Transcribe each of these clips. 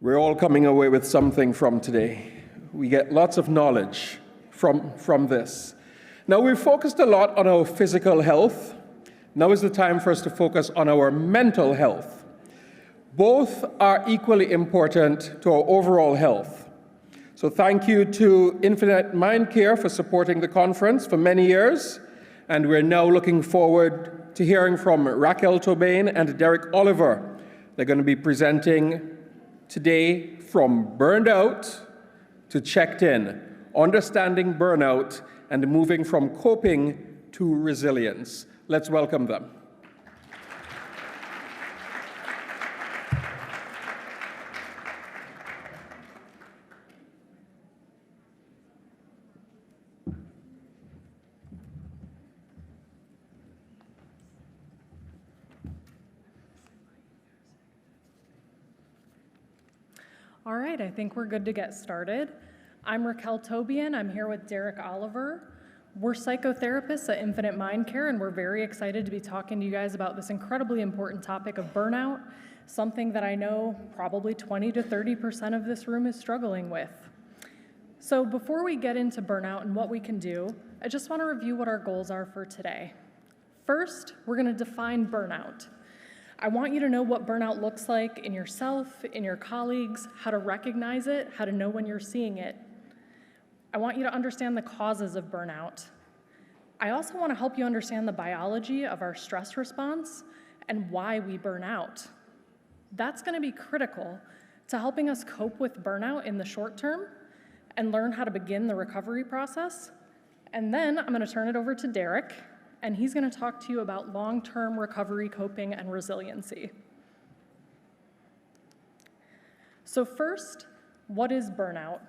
We're all coming away with something from today. We get lots of knowledge from this. Now, we've focused a lot on our physical health. Now is the time for us to focus on our mental health. Both are equally important to our overall health. So thank you to Infinite Mind Care for supporting the conference for many years. And we're now looking forward to hearing from Raquel Tobian and Derek Oliver. They're going to be presenting today from burned out to checked in, understanding burnout and moving from coping to resilience. Let's welcome them. All right, I think we're good to get started. I'm Raquel Tobian. I'm here with Derek Oliver. We're psychotherapists at Infinite Mind Care, and we're very excited to be talking to you guys about this incredibly important topic of burnout, something that I know probably 20 to 30% of this room is struggling with. So before we get into burnout and what we can do, I just want to review what our goals are for today. First, we're going to define burnout. I want you to know what burnout looks like in yourself, in your colleagues, how to recognize it, how to know when you're seeing it. I want you to understand the causes of burnout. I also want to help you understand the biology of our stress response and why we burn out. That's going to be critical to helping us cope with burnout in the short term and learn how to begin the recovery process. And then I'm going to turn it over to Derek, and he's going to talk to you about long-term recovery, coping, and resiliency. So first, what is burnout?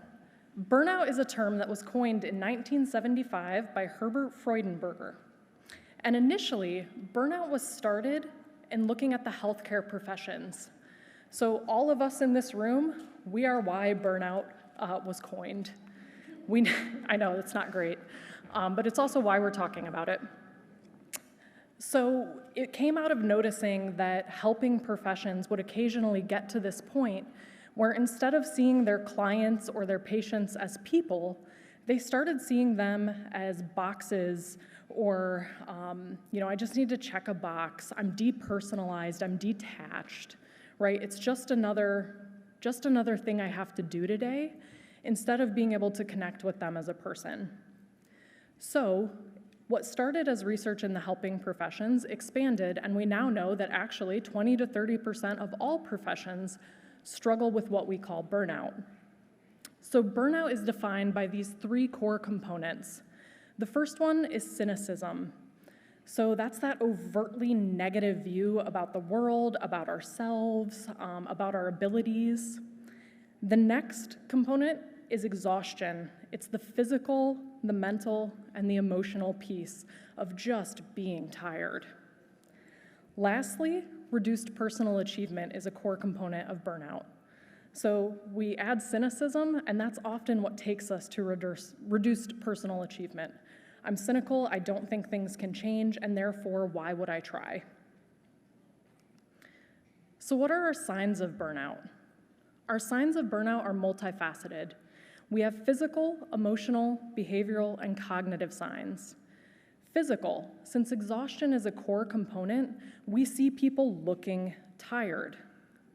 Burnout is a term that was coined in 1975 by Herbert Freudenberger. And initially, burnout was started in looking at the healthcare professions. So all of us in this room, we are why burnout was coined. I know, that's not great, but it's also why we're talking about it. So it came out of noticing that helping professions would occasionally get to this point where instead of seeing their clients or their patients as people, they started seeing them as boxes or, I just need to check a box. I'm depersonalized, I'm detached, right? It's just another thing I have to do today instead of being able to connect with them as a person. So what started as research in the helping professions expanded, and we now know that actually 20 to 30% of all professions struggle with what we call burnout. So burnout is defined by these three core components. The first one is cynicism. So that's that overtly negative view about the world, about ourselves, about our abilities. The next component is exhaustion. It's the physical, the mental, and the emotional piece of just being tired. Lastly, reduced personal achievement is a core component of burnout. So we add cynicism, and that's often what takes us to reduced personal achievement. I'm cynical, I don't think things can change, and therefore, why would I try? So what are our signs of burnout? Our signs of burnout are multifaceted. We have physical, emotional, behavioral, and cognitive signs. Physical, since exhaustion is a core component, we see people looking tired.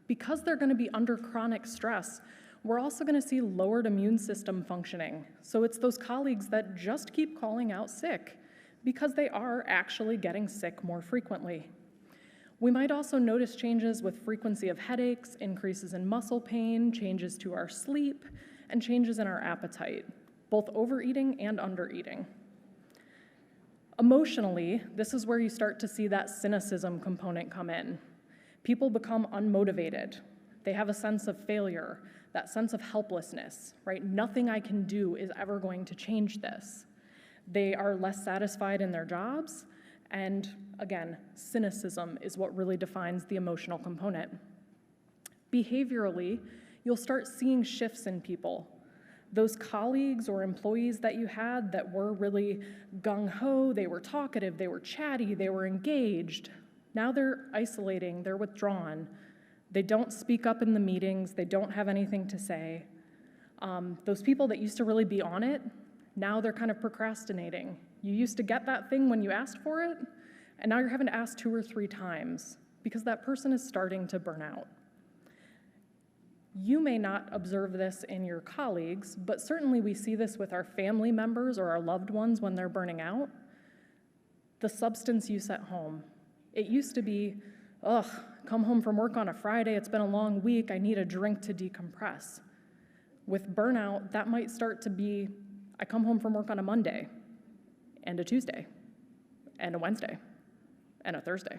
Because they're going to be under chronic stress, we're also going to see lowered immune system functioning. So it's those colleagues that just keep calling out sick because they are actually getting sick more frequently. We might also notice changes with frequency of headaches, increases in muscle pain, changes to our sleep, and changes in our appetite, both overeating and undereating. Emotionally, this is where you start to see that cynicism component come in. People become unmotivated. They have a sense of failure, that sense of helplessness, right? Nothing I can do is ever going to change this. They are less satisfied in their jobs, and again, cynicism is what really defines the emotional component. Behaviorally, you'll start seeing shifts in people. Those colleagues or employees that you had that were really gung-ho, they were talkative, they were chatty, they were engaged. Now they're isolating, they're withdrawn. They don't speak up in the meetings. They don't have anything to say. Those people that used to really be on it, now they're kind of procrastinating. You used to get that thing when you asked for it, and now you're having to ask 2 or 3 times because that person is starting to burn out. You may not observe this in your colleagues, but certainly we see this with our family members or our loved ones when they're burning out. The substance use at home. It used to be, come home from work on a Friday, it's been a long week, I need a drink to decompress. With burnout, that might start to be, I come home from work on a Monday, and a Tuesday, and a Wednesday, and a Thursday.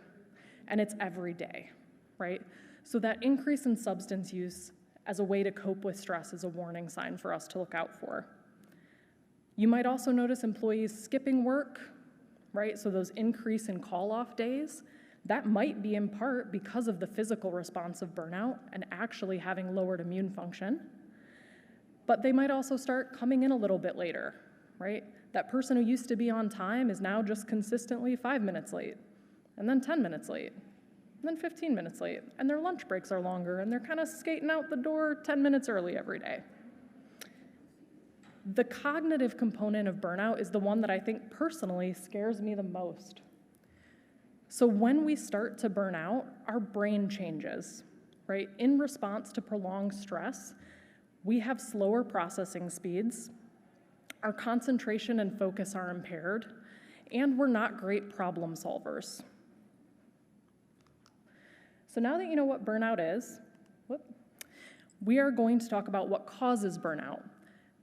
And it's every day, right? So that increase in substance use as a way to cope with stress is a warning sign for us to look out for. You might also notice employees skipping work, right? So those increase in call-off days, that might be in part because of the physical response of burnout and actually having lowered immune function. But they might also start coming in a little bit later, right? That person who used to be on time is now just consistently 5 minutes late, and then 10 minutes late, and then 15 minutes late, and their lunch breaks are longer, and they're kind of skating out the door 10 minutes early every day. The cognitive component of burnout is the one that I think personally scares me the most. So when we start to burn out, our brain changes, right? In response to prolonged stress, we have slower processing speeds, our concentration and focus are impaired, and we're not great problem solvers. So now that you know what burnout is, we are going to talk about what causes burnout.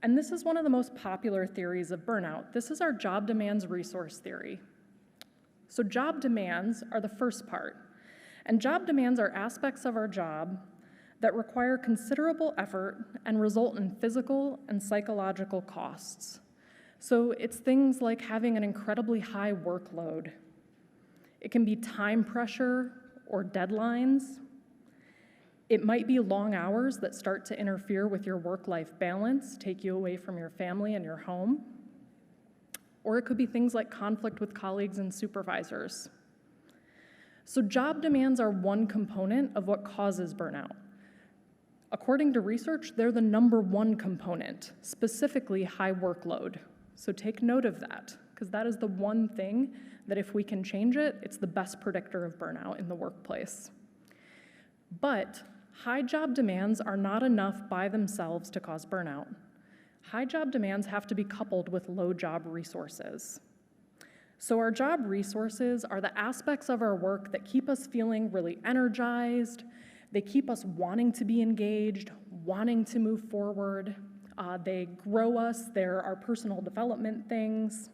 And this is one of the most popular theories of burnout. This is our job demands resource theory. So job demands are the first part. And job demands are aspects of our job that require considerable effort and result in physical and psychological costs. So it's things like having an incredibly high workload. It can be time pressure or deadlines. It might be long hours that start to interfere with your work-life balance, take you away from your family and your home. Or it could be things like conflict with colleagues and supervisors. So job demands are one component of what causes burnout. According to research, they're the #1 component, specifically high workload. So take note of that, because that is the one thing that if we can change it, it's the best predictor of burnout in the workplace. But high job demands are not enough by themselves to cause burnout. High job demands have to be coupled with low job resources. So our job resources are the aspects of our work that keep us feeling really energized. They keep us wanting to be engaged, wanting to move forward. They grow us. They're our personal development things.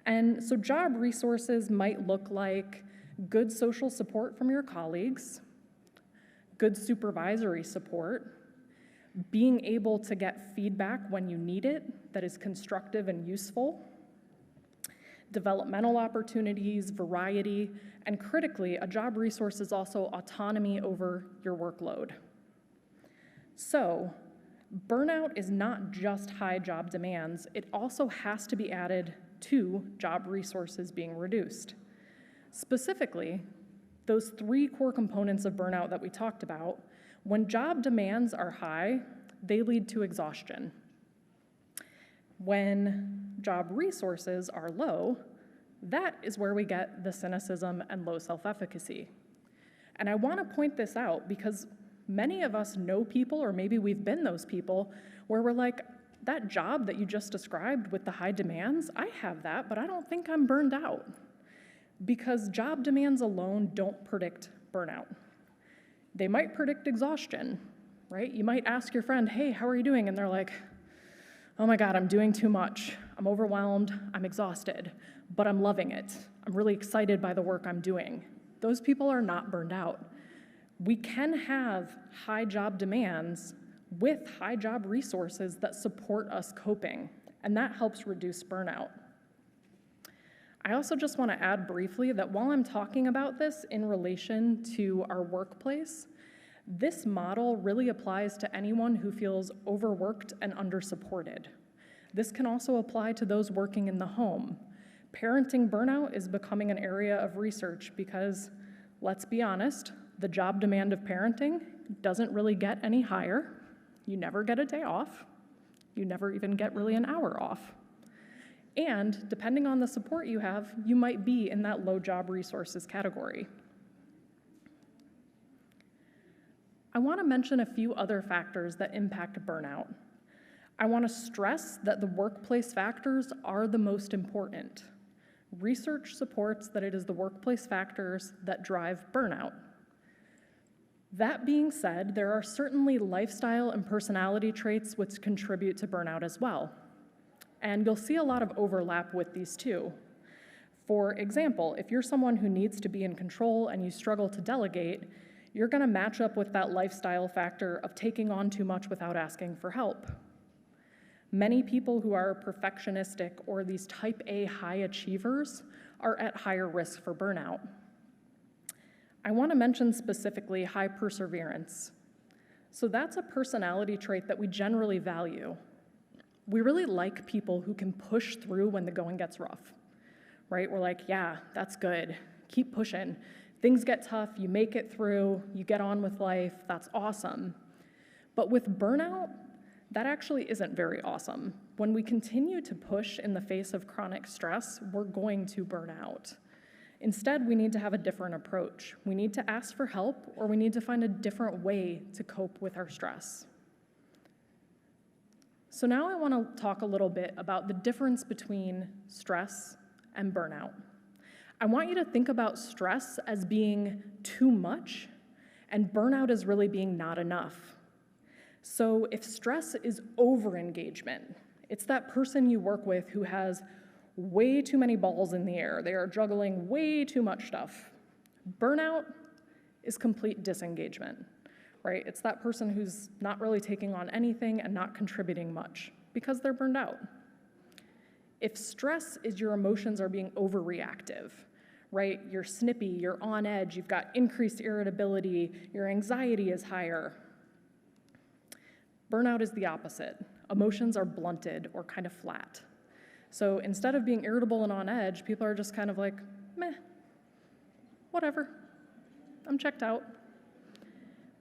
And so job resources might look like good social support from your colleagues, good supervisory support, being able to get feedback when you need it that is constructive and useful, developmental opportunities, variety, and critically, a job resource is also autonomy over your workload. So, burnout is not just high job demands, it also has to be added to job resources being reduced. Specifically, those 3 core components of burnout that we talked about, when job demands are high, they lead to exhaustion. When job resources are low, that is where we get the cynicism and low self-efficacy. And I want to point this out because many of us know people, or maybe we've been those people, where we're like, that job that you just described with the high demands, I have that, but I don't think I'm burned out. Because job demands alone don't predict burnout. They might predict exhaustion, right? You might ask your friend, hey, how are you doing? And they're like, oh my God, I'm doing too much. I'm overwhelmed, I'm exhausted, but I'm loving it. I'm really excited by the work I'm doing. Those people are not burned out. We can have high job demands with high job resources that support us coping, and that helps reduce burnout. I also just want to add briefly that while I'm talking about this in relation to our workplace, this model really applies to anyone who feels overworked and undersupported. This can also apply to those working in the home. Parenting burnout is becoming an area of research because, let's be honest, The job demand of parenting doesn't really get any higher. You never get a day off. You never even get really an hour off. And depending on the support you have, you might be in that low job resources category. I want to mention a few other factors that impact burnout. I want to stress that the workplace factors are the most important. Research supports that it is the workplace factors that drive burnout. That being said, there are certainly lifestyle and personality traits which contribute to burnout as well. And you'll see a lot of overlap with these two. For example, if you're someone who needs to be in control and you struggle to delegate, you're going to match up with that lifestyle factor of taking on too much without asking for help. Many people who are perfectionistic or these type A high achievers are at higher risk for burnout. I want to mention specifically high perseverance. So that's a personality trait that we generally value. We really like people who can push through when the going gets rough, right? We're like, yeah, that's good. Keep pushing. Things get tough, you make it through, you get on with life, that's awesome. But with burnout, that actually isn't very awesome. When we continue to push in the face of chronic stress, we're going to burn out. Instead, we need to have a different approach. We need to ask for help, or we need to find a different way to cope with our stress. So now I want to talk a little bit about the difference between stress and burnout. I want you to think about stress as being too much, and burnout as really being not enough. So if stress is over-engagement, it's that person you work with who has way too many balls in the air. They are juggling way too much stuff. Burnout is complete disengagement, right? It's that person who's not really taking on anything and not contributing much because they're burned out. If stress is your emotions are being overreactive, right? You're snippy, you're on edge, you've got increased irritability, your anxiety is higher. Burnout is the opposite. Emotions are blunted or kind of flat. So instead of being irritable and on edge, people are just kind of like, meh, whatever, I'm checked out.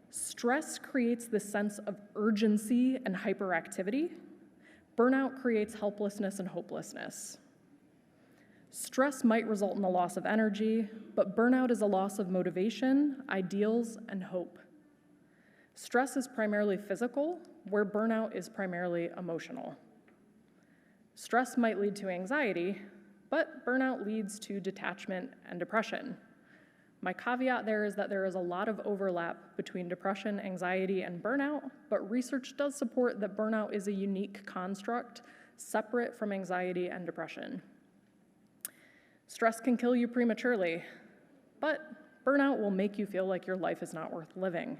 Stress creates this sense of urgency and hyperactivity. Burnout creates helplessness and hopelessness. Stress might result in a loss of energy, but burnout is a loss of motivation, ideals, and hope. Stress is primarily physical, where burnout is primarily emotional. Stress might lead to anxiety, but burnout leads to detachment and depression. My caveat there is that there is a lot of overlap between depression, anxiety, and burnout, but research does support that burnout is a unique construct separate from anxiety and depression. Stress can kill you prematurely, but burnout will make you feel like your life is not worth living.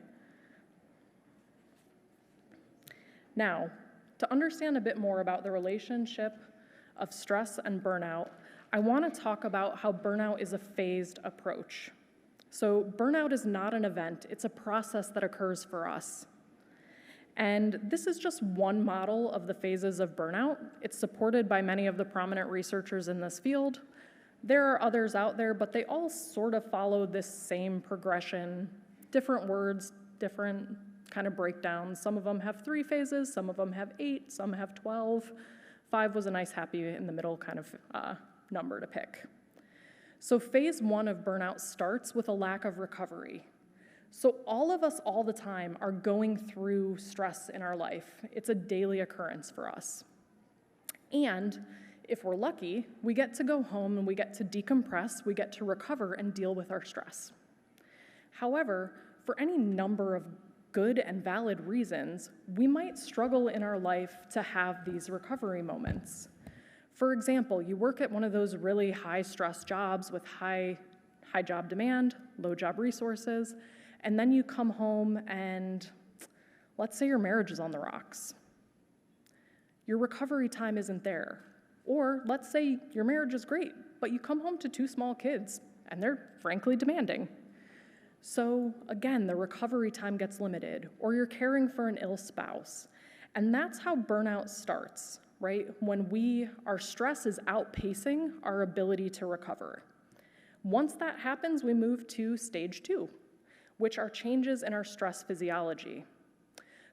Now, to understand a bit more about the relationship of stress and burnout, I want to talk about how burnout is a phased approach. So burnout is not an event, it's a process that occurs for us. And this is just one model of the phases of burnout. It's supported by many of the prominent researchers in this field. There are others out there, but they all sort of follow this same progression, different words, different kind of breakdowns. Some of them have 3 phases, some of them have 8, some have 12. 5 was a nice happy in the middle kind of number to pick. So phase 1 of burnout starts with a lack of recovery. So all of us all the time are going through stress in our life. It's a daily occurrence for us. And if we're lucky, we get to go home and we get to decompress, we get to recover and deal with our stress. However, for any number of good and valid reasons, we might struggle in our life to have these recovery moments. For example, you work at one of those really high-stress jobs with high job demand, low job resources, and then you come home and let's say your marriage is on the rocks. Your recovery time isn't there. Or let's say your marriage is great, but you come home to 2 small kids, and they're frankly demanding. So again, the recovery time gets limited, or you're caring for an ill spouse. And that's how burnout starts, right? When our stress is outpacing our ability to recover. Once that happens, we move to stage 2, which are changes in our stress physiology.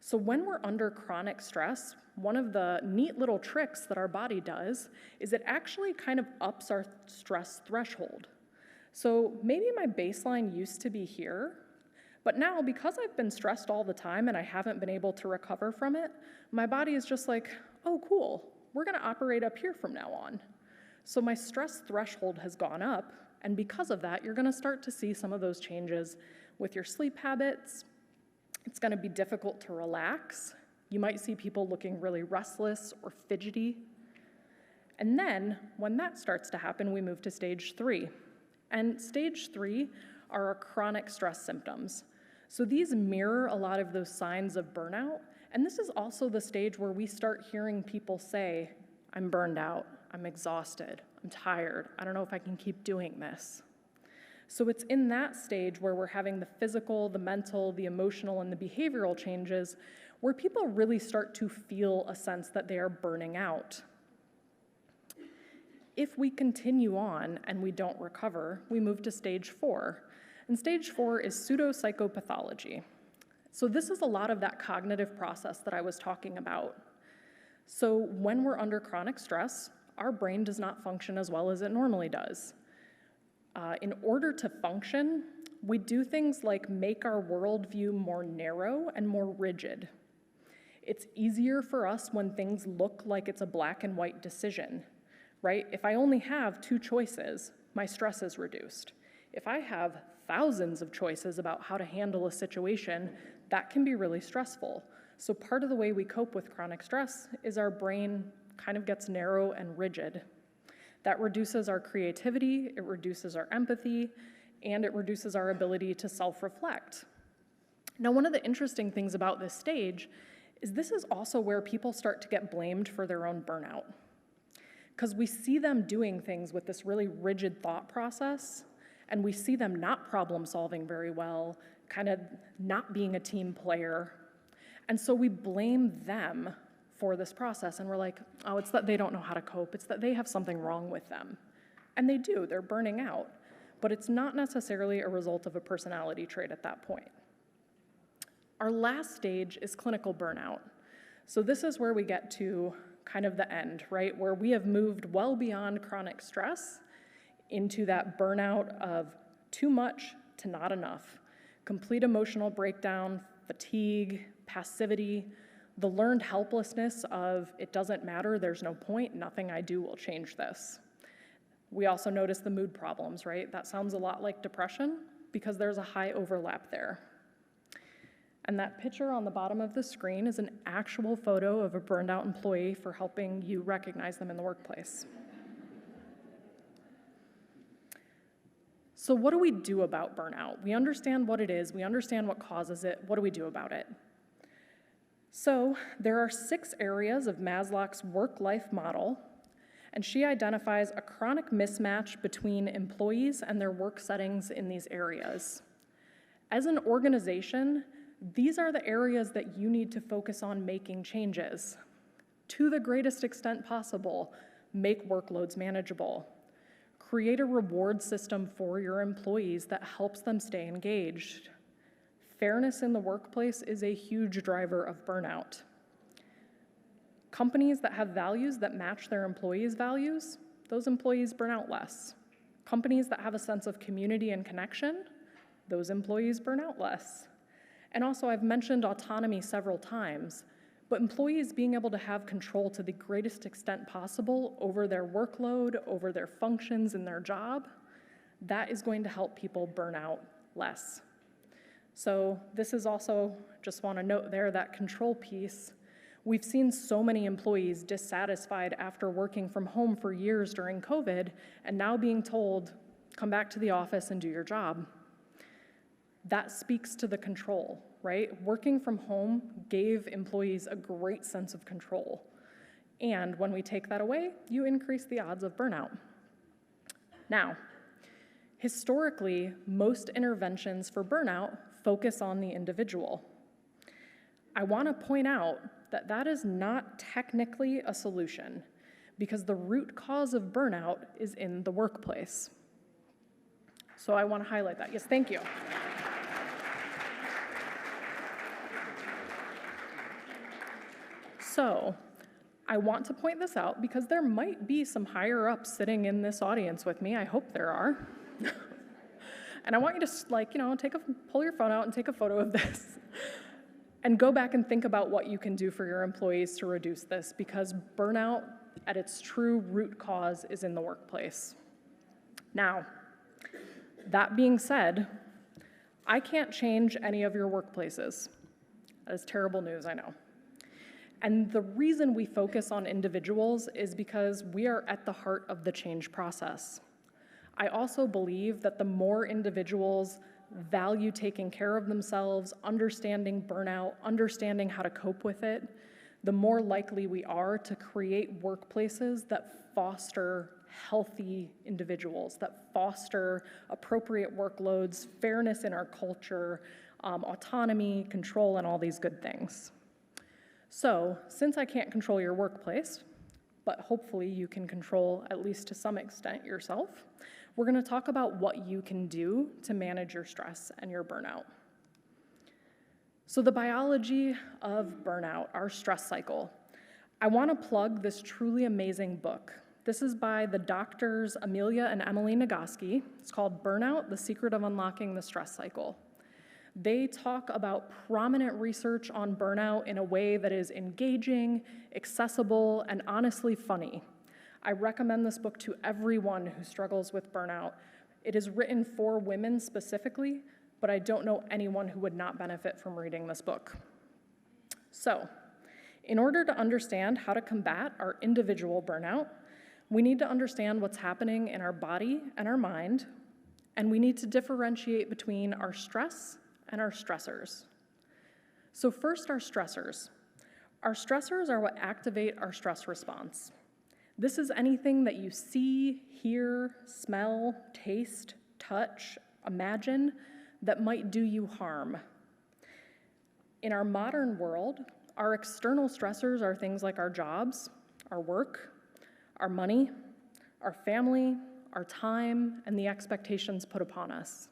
So when we're under chronic stress, one of the neat little tricks that our body does is it actually kind of ups our stress threshold. So maybe my baseline used to be here, but now because I've been stressed all the time and I haven't been able to recover from it, my body is just like, oh cool, we're gonna operate up here from now on. So my stress threshold has gone up, and because of that, you're gonna start to see some of those changes with your sleep habits. It's gonna be difficult to relax. You might see people looking really restless or fidgety. And then, when that starts to happen, we move to stage 3. And stage 3 are our chronic stress symptoms. So these mirror a lot of those signs of burnout, and this is also the stage where we start hearing people say, I'm burned out, I'm exhausted, I'm tired, I don't know if I can keep doing this. So it's in that stage where we're having the physical, the mental, the emotional, and the behavioral changes where people really start to feel a sense that they are burning out. If we continue on and we don't recover, we move to stage 4. And stage 4 is pseudopsychopathology. So this is a lot of that cognitive process that I was talking about. So when we're under chronic stress, our brain does not function as well as it normally does. In order to function, we do things like make our worldview more narrow and more rigid. It's easier for us when things look like it's a black and white decision, right? If I only have 2 choices, my stress is reduced. If I have thousands of choices about how to handle a situation, that can be really stressful. So part of the way we cope with chronic stress is our brain kind of gets narrow and rigid. That reduces our creativity, it reduces our empathy, and it reduces our ability to self-reflect. Now, one of the interesting things about this stage is this is also where people start to get blamed for their own burnout. Because we see them doing things with this really rigid thought process, and we see them not problem solving very well, kind of not being a team player. And so we blame them for this process, and we're like, oh, it's that they don't know how to cope, it's that they have something wrong with them. And they do, they're burning out, but it's not necessarily a result of a personality trait at that point. Our last stage is clinical burnout. So this is where we get to kind of the end, right? Where we have moved well beyond chronic stress into that burnout of too much to not enough, complete emotional breakdown, fatigue, passivity, the learned helplessness of it doesn't matter, there's no point, nothing I do will change this. We also notice the mood problems, right? That sounds a lot like depression because there's a high overlap there. And that picture on the bottom of the screen is an actual photo of a burned out employee for helping you recognize them in the workplace. So what do we do about burnout? We understand what it is, we understand what causes it, what do we do about it? So there are 6 areas of Maslow's work-life model, and she identifies a chronic mismatch between employees and their work settings in these areas. As an organization, these are the areas that you need to focus on making changes. To the greatest extent possible, make workloads manageable. Create a reward system for your employees that helps them stay engaged. Fairness in the workplace is a huge driver of burnout. Companies that have values that match their employees' values, those employees burn out less. Companies that have a sense of community and connection, those employees burn out less. And also, I've mentioned autonomy several times, but employees being able to have control to the greatest extent possible over their workload, over their functions in their job, that is going to help people burn out less. So this is also, just want to note there, that control piece. We've seen so many employees dissatisfied after working from home for years during COVID and now being told, come back to the office and do your job. That speaks to the control, right? Working from home gave employees a great sense of control. And when we take that away, you increase the odds of burnout. Now, historically, most interventions for burnout focus on the individual. I want to point out that that is not technically a solution because the root cause of burnout is in the workplace. So I want to highlight that. Yes, thank you. So I want to point this out because there might be some higher ups sitting in this audience with me. I hope there are. And I want you to pull your phone out and take a photo of this and go back and think about what you can do for your employees to reduce this, because burnout at its true root cause is in the workplace. Now, that being said, I can't change any of your workplaces. That is terrible news, I know. And the reason we focus on individuals is because we are at the heart of the change process. I also believe that the more individuals value taking care of themselves, understanding burnout, understanding how to cope with it, the more likely we are to create workplaces that foster healthy individuals, that foster appropriate workloads, fairness in our culture, autonomy, control, and all these good things. So, since I can't control your workplace, but hopefully you can control, at least to some extent, yourself, we're going to talk about what you can do to manage your stress and your burnout. So the biology of burnout, our stress cycle. I want to plug this truly amazing book. This is by the doctors Amelia and Emily Nagoski. It's called Burnout: The Secret of Unlocking the Stress Cycle. They talk about prominent research on burnout in a way that is engaging, accessible, and honestly funny. I recommend this book to everyone who struggles with burnout. It is written for women specifically, but I don't know anyone who would not benefit from reading this book. So, in order to understand how to combat our individual burnout, we need to understand what's happening in our body and our mind, and we need to differentiate between our stress and our stressors. So first, our stressors. Our stressors are what activate our stress response. This is anything that you see, hear, smell, taste, touch, imagine that might do you harm. In our modern world, our external stressors are things like our jobs, our work, our money, our family, our time, and the expectations put upon us.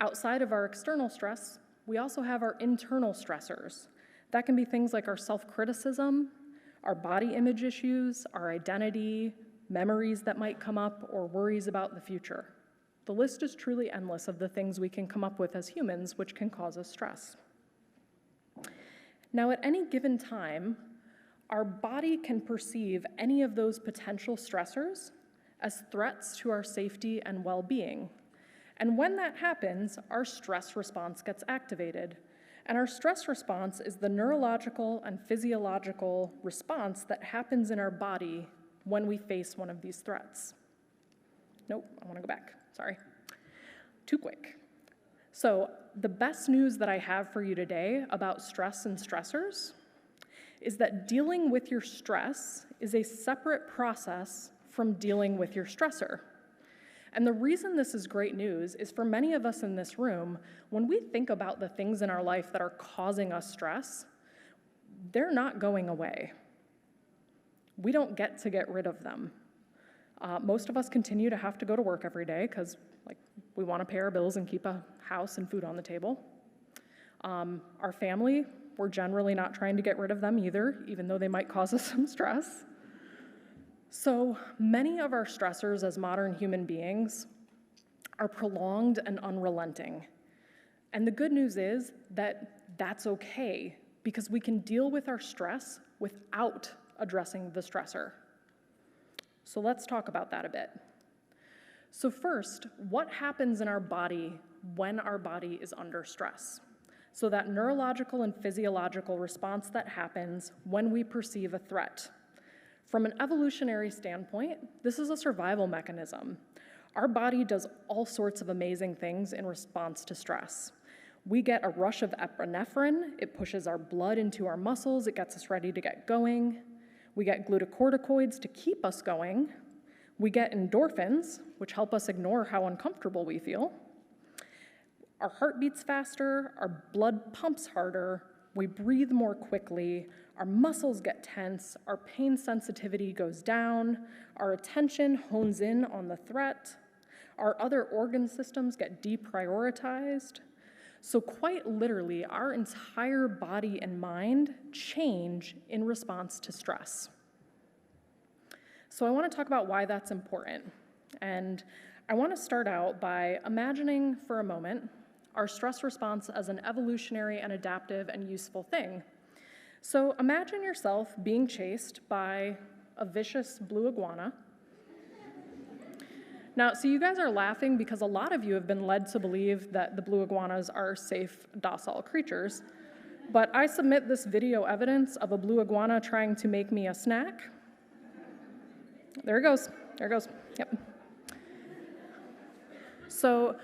Outside of our external stress, we also have our internal stressors. That can be things like our self-criticism, our body image issues, our identity, memories that might come up, or worries about the future. The list is truly endless of the things we can come up with as humans which can cause us stress. Now, at any given time, our body can perceive any of those potential stressors as threats to our safety and well-being. And when that happens, our stress response gets activated. And our stress response is the neurological and physiological response that happens in our body when we face one of these threats. Nope, I want to go back. Sorry. Too quick. So the best news that I have for you today about stress and stressors is that dealing with your stress is a separate process from dealing with your stressor. And the reason this is great news is for many of us in this room, when we think about the things in our life that are causing us stress, they're not going away. We don't get to get rid of them. Most of us continue to have to go to work every day because we want to pay our bills and keep a house and food on the table. Our family, we're generally not trying to get rid of them either, even though they might cause us some stress. So many of our stressors as modern human beings are prolonged and unrelenting. And the good news is that that's okay, because we can deal with our stress without addressing the stressor. So let's talk about that a bit. So first, what happens in our body when our body is under stress? So that neurological and physiological response that happens when we perceive a threat. From an evolutionary standpoint, this is a survival mechanism. Our body does all sorts of amazing things in response to stress. We get a rush of epinephrine, it pushes our blood into our muscles, it gets us ready to get going. We get glucocorticoids to keep us going. We get endorphins, which help us ignore how uncomfortable we feel. Our heart beats faster, our blood pumps harder, we breathe more quickly, our muscles get tense, our pain sensitivity goes down, our attention hones in on the threat, our other organ systems get deprioritized. So quite literally, our entire body and mind change in response to stress. So I want to talk about why that's important. And I want to start out by imagining for a moment our stress response as an evolutionary and adaptive and useful thing. So imagine yourself being chased by a vicious blue iguana. Now, so you guys are laughing because a lot of you have been led to believe that the blue iguanas are safe, docile creatures, but I submit this video evidence of a blue iguana trying to make me a snack. There it goes, yep. So,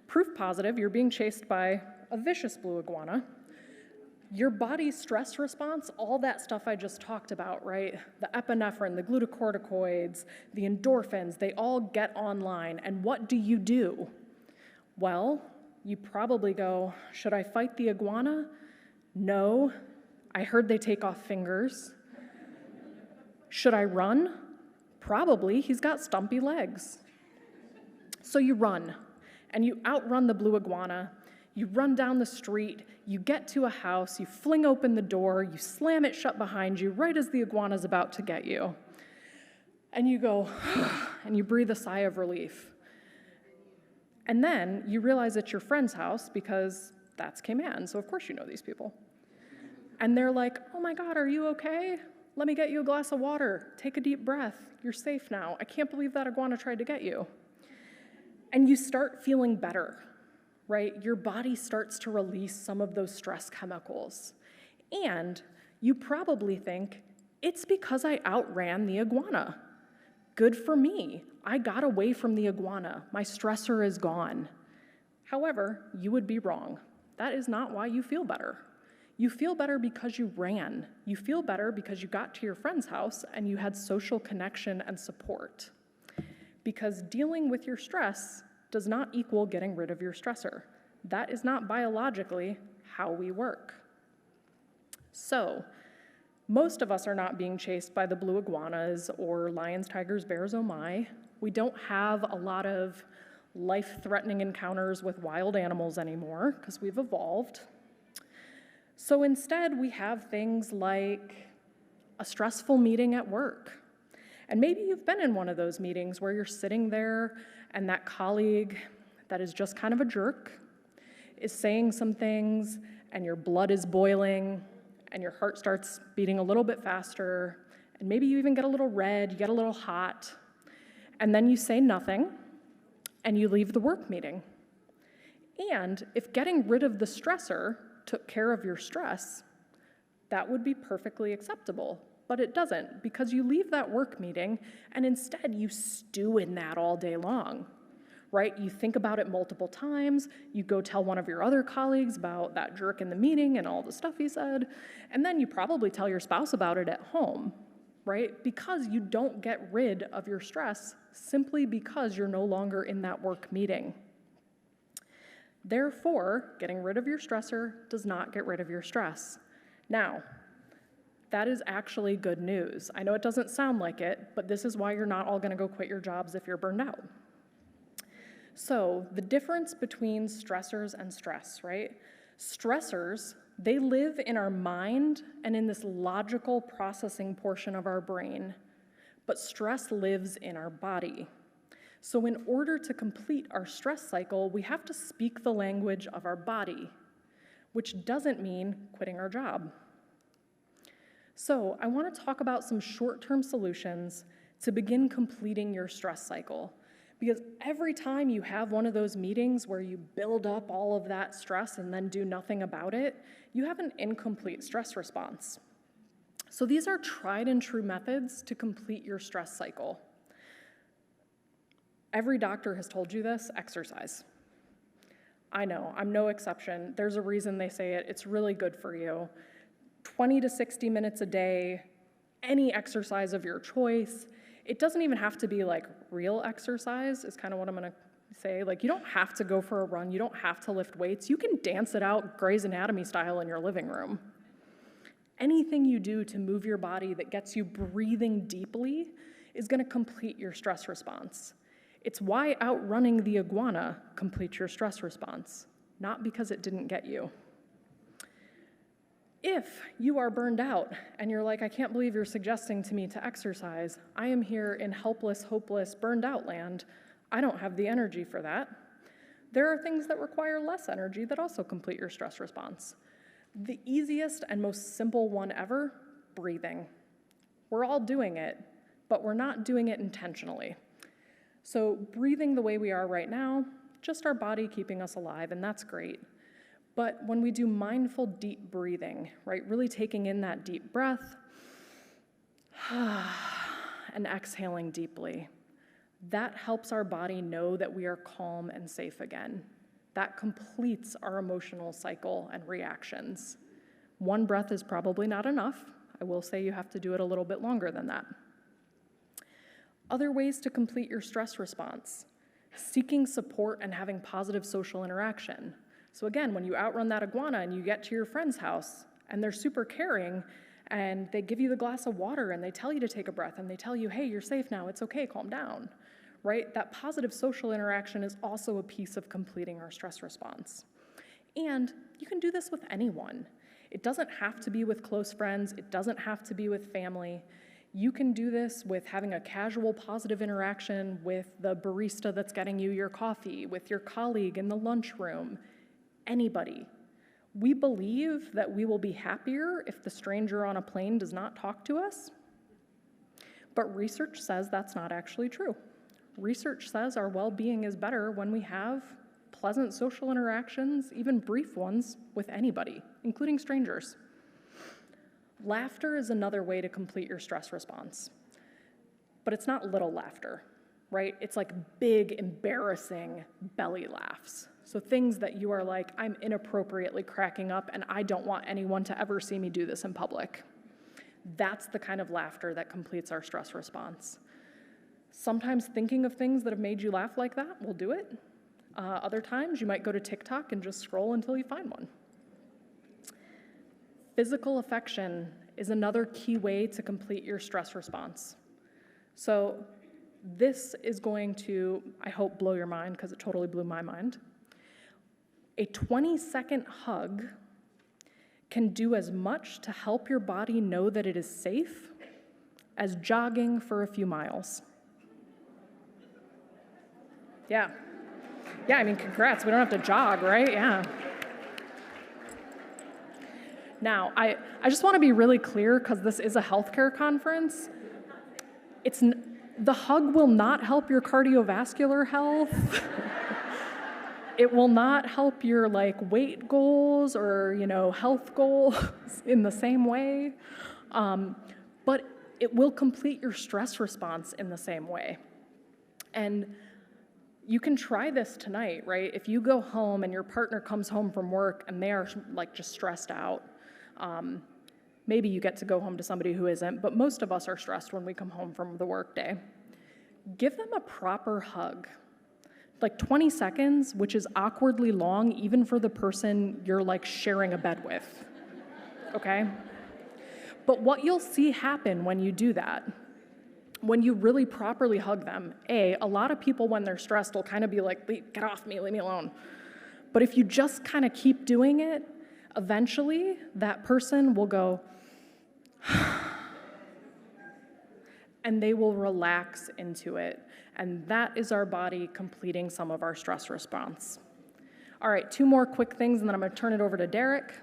proof positive, you're being chased by a vicious blue iguana. Your body's stress response, all that stuff I just talked about, right? The epinephrine, the glucocorticoids, the endorphins, they all get online. And what do? Well, you probably go, should I fight the iguana? No. I heard they take off fingers. Should I run? Probably. He's got stumpy legs. So you run, and you outrun the blue iguana. You run down the street, you get to a house, you fling open the door, you slam it shut behind you right as the iguana's about to get you. And you go, and you breathe a sigh of relief. And then you realize it's your friend's house because that's Cayman, so of course you know these people. And they're like, oh my God, are you okay? Let me get you a glass of water. Take a deep breath. You're safe now. I can't believe that iguana tried to get you. And you start feeling better. Right? Your body starts to release some of those stress chemicals. And you probably think, it's because I outran the iguana. Good for me. I got away from the iguana. My stressor is gone. However, you would be wrong. That is not why you feel better. You feel better because you ran. You feel better because you got to your friend's house and you had social connection and support. Because dealing with your stress does not equal getting rid of your stressor. That is not biologically how we work. So, most of us are not being chased by the blue iguanas or lions, tigers, bears, oh my. We don't have a lot of life-threatening encounters with wild animals anymore because we've evolved. So instead, we have things like a stressful meeting at work. And maybe you've been in one of those meetings where you're sitting there and that colleague that is just kind of a jerk is saying some things, and your blood is boiling, and your heart starts beating a little bit faster, and maybe you even get a little red, you get a little hot, and then you say nothing, and you leave the work meeting. And if getting rid of the stressor took care of your stress, that would be perfectly acceptable. But it doesn't, because you leave that work meeting and instead you stew in that all day long, right? You think about it multiple times, you go tell one of your other colleagues about that jerk in the meeting and all the stuff he said, and then you probably tell your spouse about it at home, right? Because you don't get rid of your stress simply because you're no longer in that work meeting. Therefore, getting rid of your stressor does not get rid of your stress. Now, that is actually good news. I know it doesn't sound like it, but this is why you're not all gonna go quit your jobs if you're burned out. So the difference between stressors and stress, right? Stressors, they live in our mind and in this logical processing portion of our brain, but stress lives in our body. So in order to complete our stress cycle, we have to speak the language of our body, which doesn't mean quitting our job. So I want to talk about some short-term solutions to begin completing your stress cycle. Because every time you have one of those meetings where you build up all of that stress and then do nothing about it, you have an incomplete stress response. So these are tried and true methods to complete your stress cycle. Every doctor has told you this: exercise. I know, I'm no exception. There's a reason they say it. It's really good for you. 20 to 60 minutes a day, any exercise of your choice. It doesn't even have to be like real exercise, is kind of what I'm gonna say. Like, you don't have to go for a run, you don't have to lift weights. You can dance it out Grey's Anatomy style in your living room. Anything you do to move your body that gets you breathing deeply is gonna complete your stress response. It's why outrunning the iguana completes your stress response. not because it didn't get you. If you are burned out and you're like, I can't believe you're suggesting to me to exercise, I am here in helpless, hopeless, burned out land. I don't have the energy for that. There are things that require less energy that also complete your stress response. The easiest and most simple one ever, breathing. We're all doing it, but we're not doing it intentionally. So breathing the way we are right now, just our body keeping us alive, and that's great. But when we do mindful, deep breathing, right, really taking in that deep breath and exhaling deeply, that helps our body know that we are calm and safe again. That completes our emotional cycle and reactions. One breath is probably not enough. I will say you have to do it a little bit longer than that. Other ways to complete your stress response: seeking support and having positive social interaction. So again, when you outrun that iguana and you get to your friend's house and they're super caring and they give you the glass of water and they tell you to take a breath and they tell you, hey, you're safe now, it's okay, calm down, right? That positive social interaction is also a piece of completing our stress response. And you can do this with anyone. It doesn't have to be with close friends. It doesn't have to be with family. You can do this with having a casual, positive interaction with the barista that's getting you your coffee, with your colleague in the lunchroom, anybody. We believe that we will be happier if the stranger on a plane does not talk to us, but research says that's not actually true. Research says our well-being is better when we have pleasant social interactions, even brief ones, with anybody, including strangers. Laughter is another way to complete your stress response, but it's not little laughter, right? It's like big, embarrassing belly laughs. So things that you are like, I'm inappropriately cracking up and I don't want anyone to ever see me do this in public. That's the kind of laughter that completes our stress response. Sometimes thinking of things that have made you laugh like that will do it. Other times you might go to TikTok and just scroll until you find one. Physical affection is another key way to complete your stress response. So this is going to, I hope, blow your mind, because it totally blew my mind. A 20-second hug can do as much to help your body know that it is safe as jogging for a few miles. Yeah, I mean, congrats. We don't have to jog, right? Yeah. Now, I just want to be really clear, because this is a healthcare conference. The hug will not help your cardiovascular health. It will not help your weight goals or health goals in the same way, but it will complete your stress response in the same way. And you can try this tonight, right? If you go home and your partner comes home from work and they are just stressed out, maybe you get to go home to somebody who isn't, but most of us are stressed when we come home from the workday. Give them a proper hug. 20 seconds, which is awkwardly long even for the person you're sharing a bed with, okay? But what you'll see happen when you do that, when you really properly hug them, a lot of people when they're stressed will kind of be like, get off me, leave me alone. But if you just kind of keep doing it, eventually that person will go, and they will relax into it. And that is our body completing some of our stress response. All right, 2 more quick things, and then I'm going to turn it over to Derek.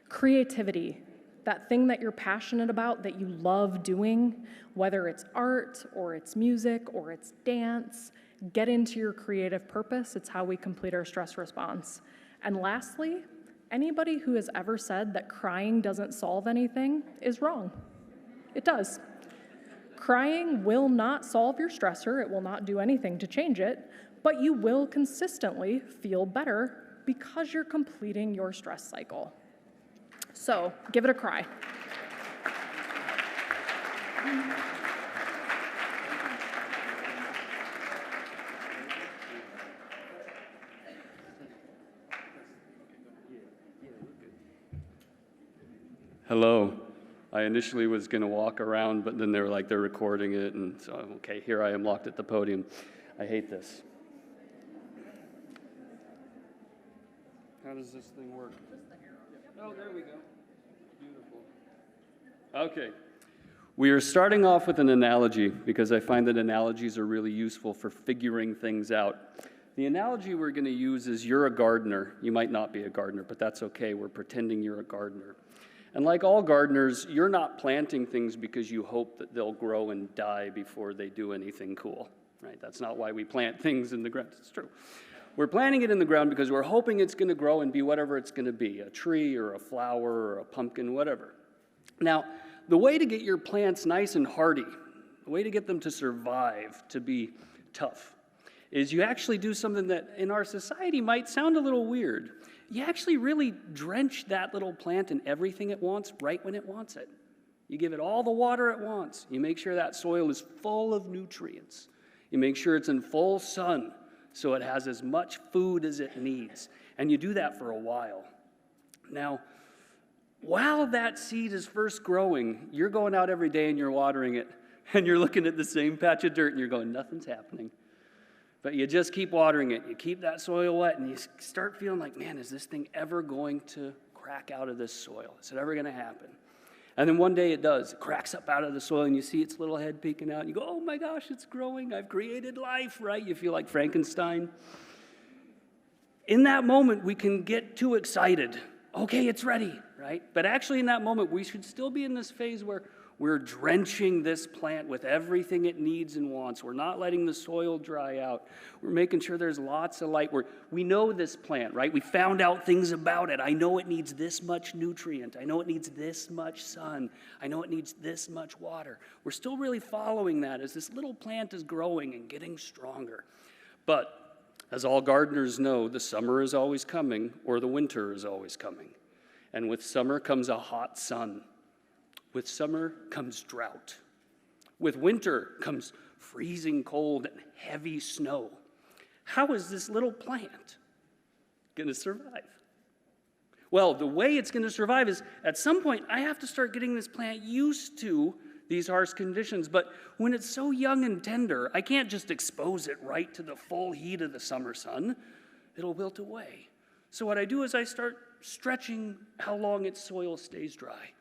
Creativity, that thing that you're passionate about, that you love doing, whether it's art or it's music or it's dance, get into your creative purpose. It's how we complete our stress response. And lastly, anybody who has ever said that crying doesn't solve anything is wrong. It does. Crying will not solve your stressor. It will not do anything to change it, but you will consistently feel better because you're completing your stress cycle. So give it a cry. Hello. I initially was going to walk around, but then they were like, they're recording it, and so, okay, here I am locked at the podium. I hate this. does this thing work? Oh, there we go. Beautiful. Okay. We are starting off with an analogy because I find that analogies are really useful for figuring things out. The analogy we're going to use is you're a gardener. You might not be a gardener, but that's okay. We're pretending you're a gardener. And like all gardeners, you're not planting things because you hope that they'll grow and die before they do anything cool, right? That's not why we plant things in the ground. It's true. We're planting it in the ground because we're hoping it's going to grow and be whatever it's going to be, a tree or a flower or a pumpkin, whatever. Now, the way to get your plants nice and hardy, the way to get them to survive, to be tough, is you actually do something that in our society might sound a little weird. You actually really drench that little plant in everything it wants right when it wants it. You give it all the water it wants. You make sure that soil is full of nutrients. You make sure it's in full sun so it has as much food as it needs. And you do that for a while. Now, while that seed is first growing, you're going out every day and you're watering it, and you're looking at the same patch of dirt and you're going, nothing's happening. But you just keep watering it. You keep that soil wet, and you start feeling like, man, is this thing ever going to crack out of this soil? Is it ever going to happen? And then one day it does. It cracks up out of the soil, and you see its little head peeking out, and you go, oh my gosh, it's growing. I've created life, right? You feel like Frankenstein. In that moment, we can get too excited. Okay, it's ready, right? But actually in that moment, we should still be in this phase where we're drenching this plant with everything it needs and wants. We're not letting the soil dry out. We're making sure there's lots of light. We know this plant, right? We found out things about it. I know it needs this much nutrient. I know it needs this much sun. I know it needs this much water. We're still really following that as this little plant is growing and getting stronger. But as all gardeners know, the summer is always coming, or the winter is always coming. And with summer comes a hot sun. With summer comes drought. With winter comes freezing cold and heavy snow. How is this little plant going to survive? Well, the way it's going to survive is at some point I have to start getting this plant used to these harsh conditions. But when it's so young and tender, I can't just expose it right to the full heat of the summer sun. It'll wilt away. So what I do is I start stretching how long its soil stays dry.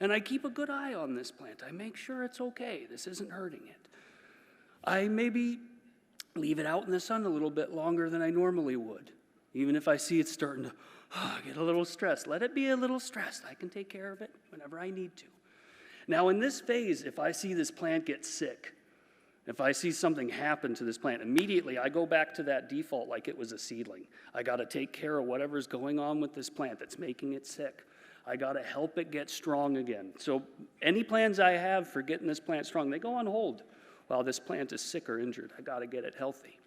And I keep a good eye on this plant. I make sure it's okay. This isn't hurting it. I maybe leave it out in the sun a little bit longer than I normally would. Even if I see it's starting to get a little stressed. Let it be a little stressed. I can take care of it whenever I need to. Now in this phase, if I see this plant get sick, if I see something happen to this plant, immediately I go back to that default like it was a seedling. I got to take care of whatever's going on with this plant that's making it sick. I got to help it get strong again. So any plans I have for getting this plant strong, they go on hold while this plant is sick or injured. I got to get it healthy.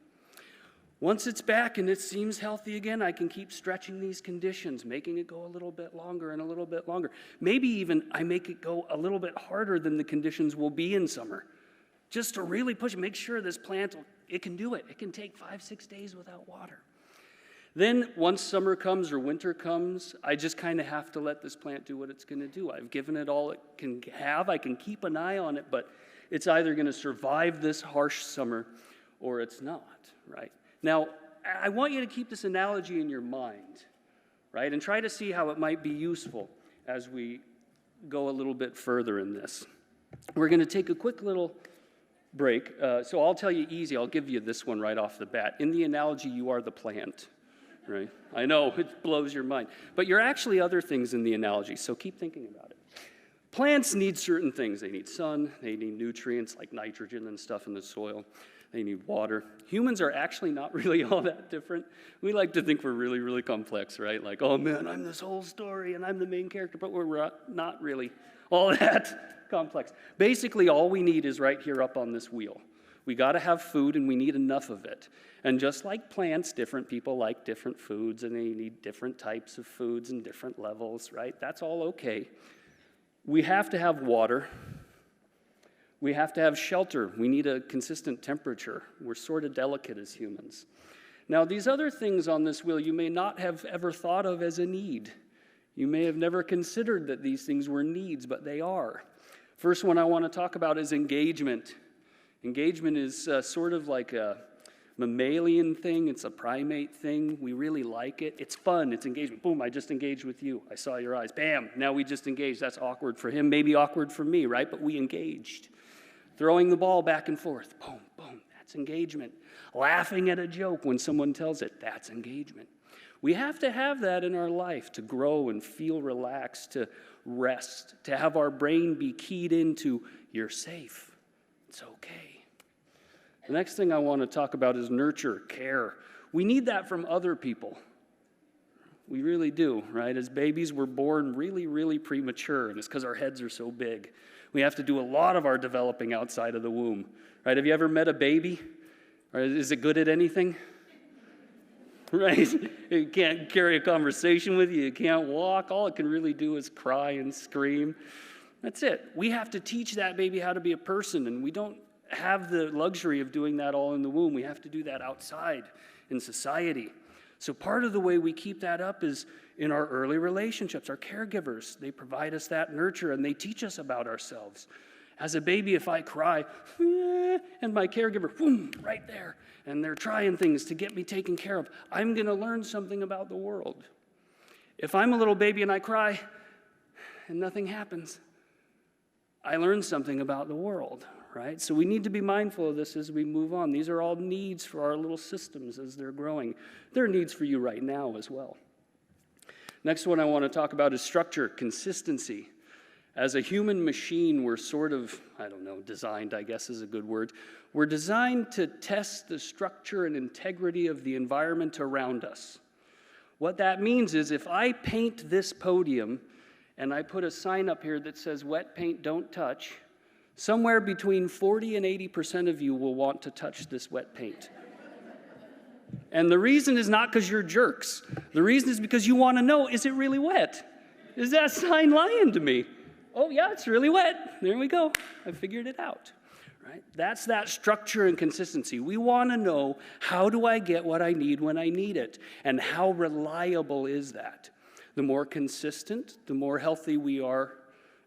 Once it's back and it seems healthy again, I can keep stretching these conditions, making it go a little bit longer and a little bit longer. Maybe even I make it go a little bit harder than the conditions will be in summer, just to really push it, make sure this plant, it can do it. It can take 5-6 days without water. Then once summer comes or winter comes, I just kind of have to let this plant do what it's going to do. I've given it all it can have. I can keep an eye on it, but it's either going to survive this harsh summer or it's not, right? Now, I want you to keep this analogy in your mind, right? And try to see how it might be useful as we go a little bit further in this. We're going to take a quick little break. So I'll tell you easy. I'll give you this one right off the bat. In the analogy, you are the plant, right? I know, it blows your mind. But you're actually other things in the analogy, so keep thinking about it. Plants need certain things. They need sun. They need nutrients like nitrogen and stuff in the soil. They need water. Humans are actually not really all that different. We like to think we're really, really complex, right? Like, oh man, I'm this whole story and I'm the main character, but we're not really all that complex. Basically, all we need is right here up on this wheel. We got to have food and we need enough of it. And just like plants, different people like different foods and they need different types of foods and different levels, right? That's all okay. We have to have water. We have to have shelter. We need a consistent temperature. We're sort of delicate as humans. Now, these other things on this wheel you may not have ever thought of as a need. You may have never considered that these things were needs, but they are. First one I want to talk about is engagement. Engagement is sort of like a mammalian thing. It's a primate thing. We really like it. It's fun. It's engagement. Boom, I just engaged with you. I saw your eyes. Bam, now we just engaged. That's awkward for him, maybe awkward for me, right? But we engaged. Throwing the ball back and forth. Boom, boom, that's engagement. Laughing at a joke when someone tells it. That's engagement. We have to have that in our life to grow and feel relaxed, to rest, to have our brain be keyed into, you're safe. It's okay. The next thing I want to talk about is nurture, care. We need that from other people. We really do, right? As babies, we're born really, really premature, and it's because our heads are so big. We have to do a lot of our developing outside of the womb, right? Have you ever met a baby? Or is it good at anything? Right? It can't carry a conversation with you. It can't walk. All it can really do is cry and scream. That's it. We have to teach that baby how to be a person, and we don't have the luxury of doing that all in the womb. We have to do that outside in society. So part of the way we keep that up is in our early relationships. Our caregivers, they provide us that nurture, and they teach us about ourselves. As a baby, if I cry, and my caregiver, boom, right there, and they're trying things to get me taken care of, I'm going to learn something about the world. If I'm a little baby and I cry and nothing happens, I learn something about the world, right? So we need to be mindful of this as we move on. These are all needs for our little systems as they're growing. They're needs for you right now as well. Next one I want to talk about is structure, consistency. As a human machine, we're sort of, designed, I guess is a good word. We're designed to test the structure and integrity of the environment around us. What that means is if I paint this podium and I put a sign up here that says wet paint don't touch, somewhere between 40 and 80% of you will want to touch this wet paint. And the reason is not because you're jerks. The reason is because you want to know, is it really wet? Is that sign lying to me? Oh yeah, it's really wet. There we go. I figured it out. Right? That's that structure and consistency. We want to know, how do I get what I need when I need it? And how reliable is that? The more consistent, the more healthy we are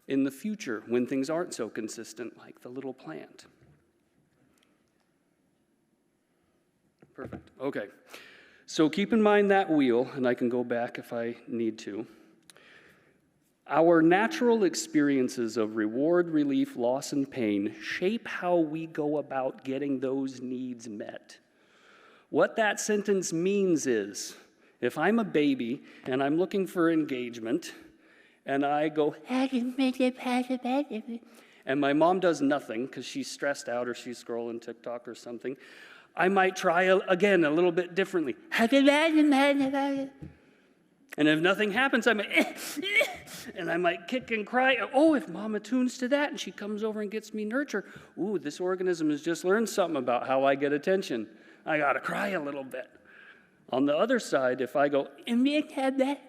in the future when things aren't so consistent, like the little plant. Perfect. Okay. So keep in mind that wheel, and I can go back if I need to. Our natural experiences of reward, relief, loss, and pain shape how we go about getting those needs met. What that sentence means is, if I'm a baby and I'm looking for engagement, and I go, and my mom does nothing because she's stressed out or she's scrolling TikTok or something, I might try again a little bit differently. And if nothing happens, I might, and I might kick and cry. Oh, if mom attunes to that and she comes over and gets me nurture, ooh, this organism has just learned something about how I get attention. I got to cry a little bit. On the other side, if I go, and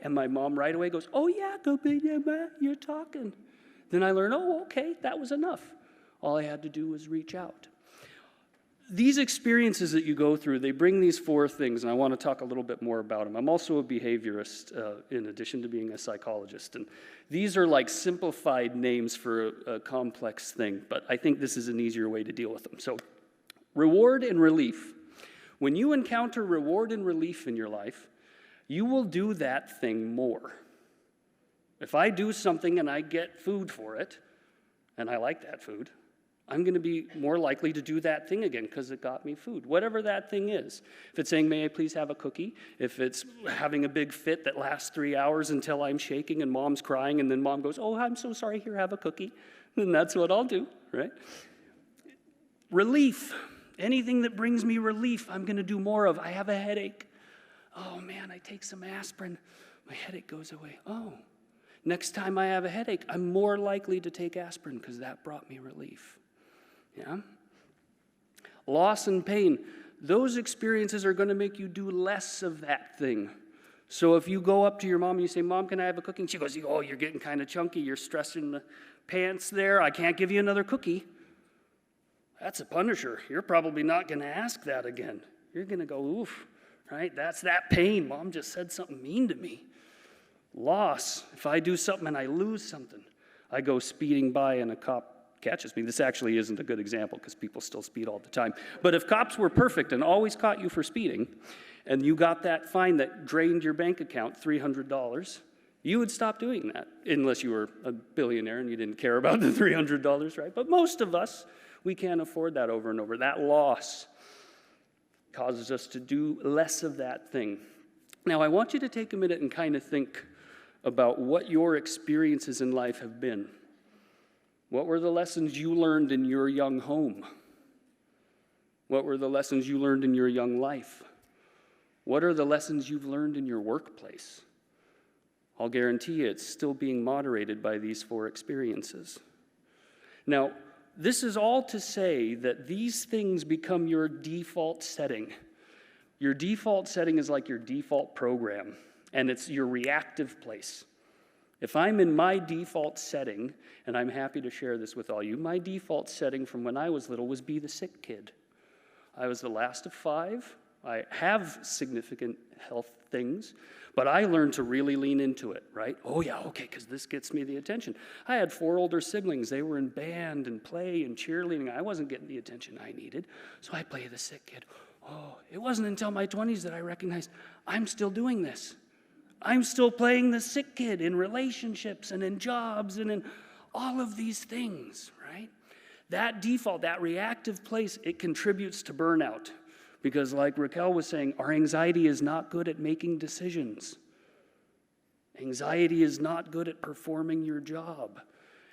my mom right away goes, oh yeah, go big, you're talking. Then I learn, oh, okay, that was enough. All I had to do was reach out. These experiences that you go through, they bring these four things, and I want to talk a little bit more about them. I'm also a behaviorist in addition to being a psychologist, and these are like simplified names for a complex thing, but I think this is an easier way to deal with them. So, reward and relief. When you encounter reward and relief in your life, you will do that thing more. If I do something and I get food for it, and I like that food, I'm going to be more likely to do that thing again because it got me food, whatever that thing is. If it's saying, may I please have a cookie? If it's having a big fit that lasts 3 hours until I'm shaking and mom's crying and then mom goes, oh, I'm so sorry, here, have a cookie. Then that's what I'll do, right? Relief. Anything that brings me relief, I'm going to do more of. I have a headache. Oh, man, I take some aspirin. My headache goes away. Oh, next time I have a headache, I'm more likely to take aspirin because that brought me relief. Yeah? Loss and pain. Those experiences are going to make you do less of that thing. So if you go up to your mom and you say, Mom, can I have a cookie? And she goes, oh, you're getting kind of chunky. You're stressing the pants there. I can't give you another cookie. That's a punisher. You're probably not going to ask that again. You're going to go, oof, right? That's that pain. Mom just said something mean to me. Loss. If I do something and I lose something, I go speeding by and a cop catches me. This actually isn't a good example because people still speed all the time. But if cops were perfect and always caught you for speeding, and you got that fine that drained your bank account $300, you would stop doing that, unless you were a billionaire and you didn't care about the $300, right? But most of us, we can't afford that over and over. That loss causes us to do less of that thing. Now, I want you to take a minute and kind of think about what your experiences in life have been. What were the lessons you learned in your young home? What were the lessons you learned in your young life? What are the lessons you've learned in your workplace? I'll guarantee you it's still being moderated by these 4 experiences. Now, this is all to say that these things become your default setting. Your default setting is like your default program, and it's your reactive place. If I'm in my default setting, and I'm happy to share this with all you, my default setting from when I was little was be the sick kid. I was the last of 5. I have significant health things, but I learned to really lean into it, right? Oh yeah, okay, because this gets me the attention. I had 4 older siblings. They were in band and play and cheerleading. I wasn't getting the attention I needed, so I played the sick kid. Oh, it wasn't until my 20s that I recognized I'm still doing this. I'm still playing the sick kid in relationships and in jobs and in all of these things, right? That default, that reactive place, it contributes to burnout. Because like Raquel was saying, our anxiety is not good at making decisions. Anxiety is not good at performing your job.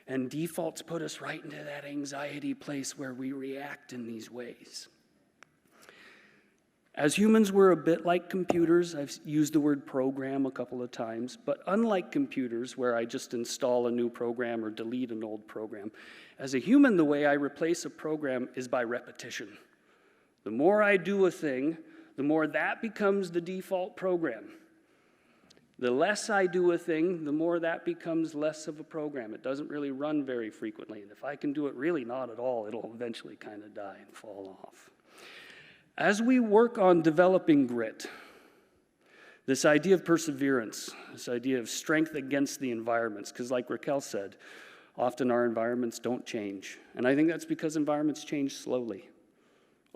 And defaults put us right into that anxiety place where we react in these ways. As humans, we're a bit like computers. I've used the word program a couple of times, but unlike computers where I just install a new program or delete an old program, as a human, the way I replace a program is by repetition. The more I do a thing, the more that becomes the default program. The less I do a thing, the more that becomes less of a program. It doesn't really run very frequently, and if I can do it really not at all, it'll eventually kind of die and fall off. As we work on developing grit, this idea of perseverance, this idea of strength against the environments, because like Raquel said, often our environments don't change. And I think that's because environments change slowly.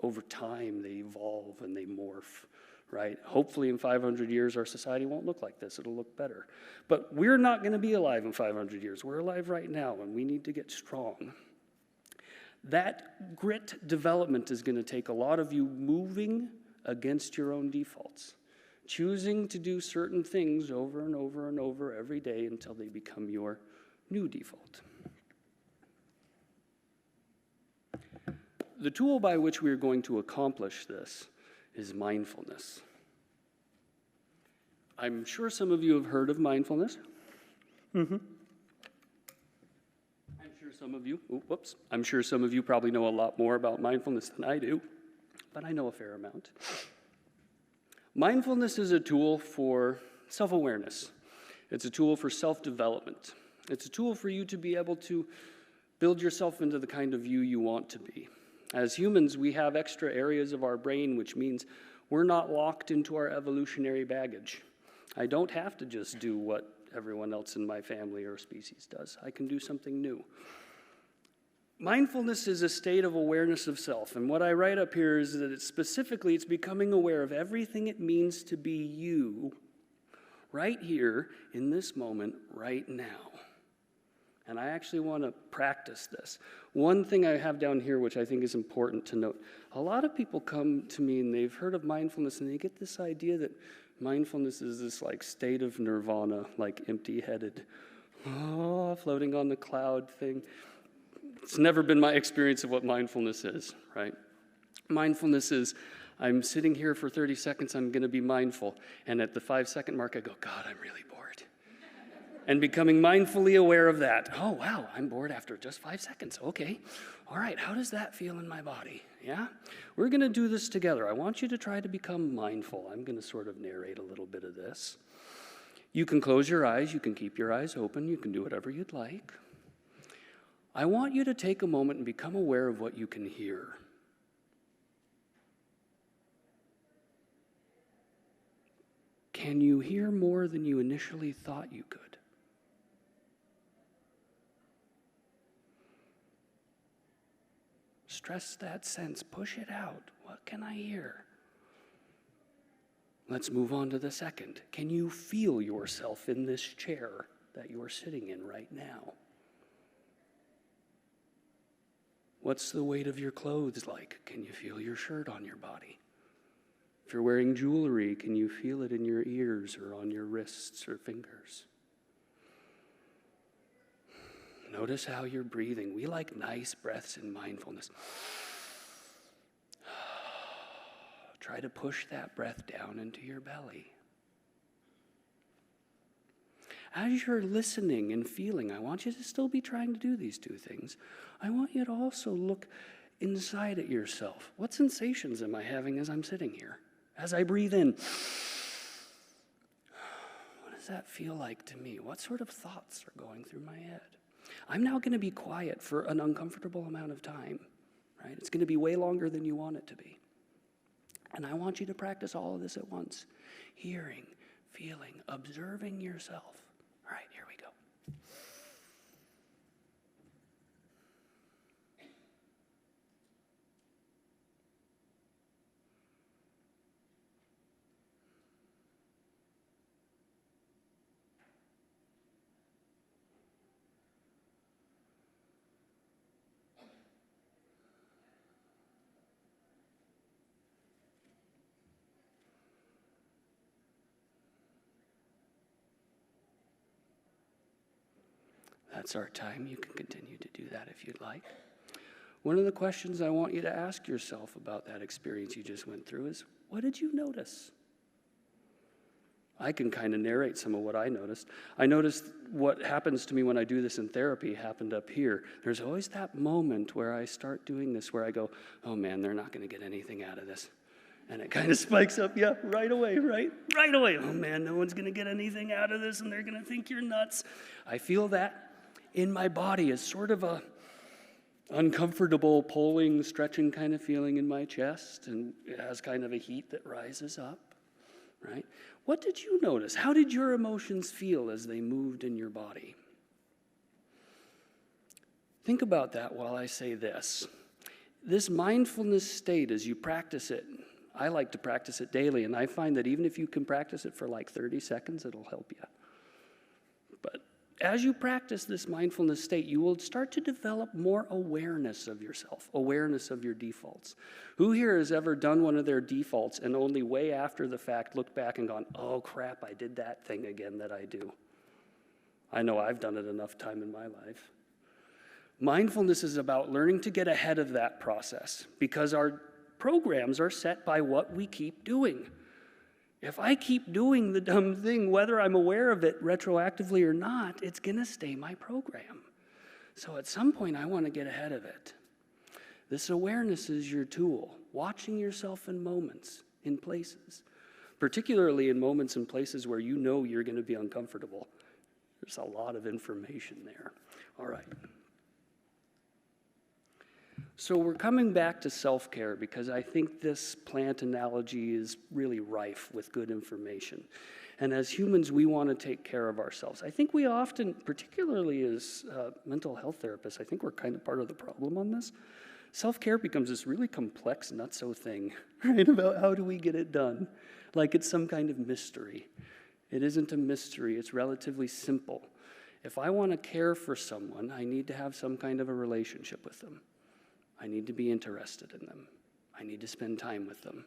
Over time, they evolve and they morph, right? Hopefully in 500 years, our society won't look like this. It'll look better. But we're not going to be alive in 500 years. We're alive right now, and we need to get strong. That grit development is going to take a lot of you moving against your own defaults, choosing to do certain things over and over and over every day until they become your new default. The tool by which we are going to accomplish this is mindfulness. I'm sure some of you have heard of mindfulness. I'm sure some of you probably know a lot more about mindfulness than I do, but I know a fair amount. Mindfulness is a tool for self-awareness. It's a tool for self-development. It's a tool for you to be able to build yourself into the kind of you you want to be. As humans, we have extra areas of our brain, which means we're not locked into our evolutionary baggage. I don't have to just do what everyone else in my family or species does. I can do something new. Mindfulness is a state of awareness of self, and what I write up here is that it's becoming aware of everything it means to be you right here in this moment right now. And I actually want to practice this. One thing I have down here, which I think is important to note, a lot of people come to me and they've heard of mindfulness and they get this idea that mindfulness is this like state of nirvana, like empty-headed, floating on the cloud thing. It's never been my experience of what mindfulness is, right? Mindfulness is, I'm sitting here for 30 seconds, I'm going to be mindful. And at the 5-second mark, I go, God, I'm really bored. And becoming mindfully aware of that. Oh, wow, I'm bored after just 5 seconds. Okay. All right, how does that feel in my body? Yeah? We're going to do this together. I want you to try to become mindful. I'm going to sort of narrate a little bit of this. You can close your eyes. You can keep your eyes open. You can do whatever you'd like. I want you to take a moment and become aware of what you can hear. Can you hear more than you initially thought you could? Stress that sense. Push it out. What can I hear? Let's move on to the second. Can you feel yourself in this chair that you're sitting in right now? What's the weight of your clothes like? Can you feel your shirt on your body? If you're wearing jewelry, can you feel it in your ears or on your wrists or fingers? Notice how you're breathing. We like nice breaths in mindfulness. Try to push that breath down into your belly. As you're listening and feeling, I want you to still be trying to do these two things. I want you to also look inside at yourself. What sensations am I having as I'm sitting here? As I breathe in, what does that feel like to me? What sort of thoughts are going through my head? I'm now going to be quiet for an uncomfortable amount of time, right? It's going to be way longer than you want it to be. And I want you to practice all of this at once. Hearing, feeling, observing yourself. All right, here we go. That's our time. You can continue to do that if you'd like. One of the questions I want you to ask yourself about that experience you just went through is, what did you notice? I can kind of narrate some of what I noticed. I noticed what happens to me when I do this in therapy happened up here. There's always that moment where I start doing this where I go, oh man, they're not going to get anything out of this. And it kind of spikes up, yeah, right away, right? Right away. Oh man, no one's going to get anything out of this and they're going to think you're nuts. I feel that in my body is sort of a uncomfortable pulling, stretching kind of feeling in my chest, and it has kind of a heat that rises up, right? What did you notice? How did your emotions feel as they moved in your body? Think about that while I say this. This mindfulness state, as you practice it, I like to practice it daily, and I find that even if you can practice it for like 30 seconds, it'll help you. But as you practice this mindfulness state, you will start to develop more awareness of yourself, awareness of your defaults. Who here has ever done one of their defaults and only way after the fact looked back and gone, oh crap, I did that thing again that I do? I know I've done it enough time in my life. Mindfulness is about learning to get ahead of that process because our programs are set by what we keep doing. If I keep doing the dumb thing, whether I'm aware of it retroactively or not, it's going to stay my program. So at some point, I want to get ahead of it. This awareness is your tool, watching yourself in moments, in places, particularly in moments and places where you know you're going to be uncomfortable. There's a lot of information there. All right. So we're coming back to self-care because I think this plant analogy is really rife with good information. And as humans, we want to take care of ourselves. I think we often, particularly as mental health therapists, I think we're kind of part of the problem on this. Self-care becomes this really complex nutso thing, right, about how do we get it done, like it's some kind of mystery. It isn't a mystery. It's relatively simple. If I want to care for someone, I need to have some kind of a relationship with them. I need to be interested in them. I need to spend time with them.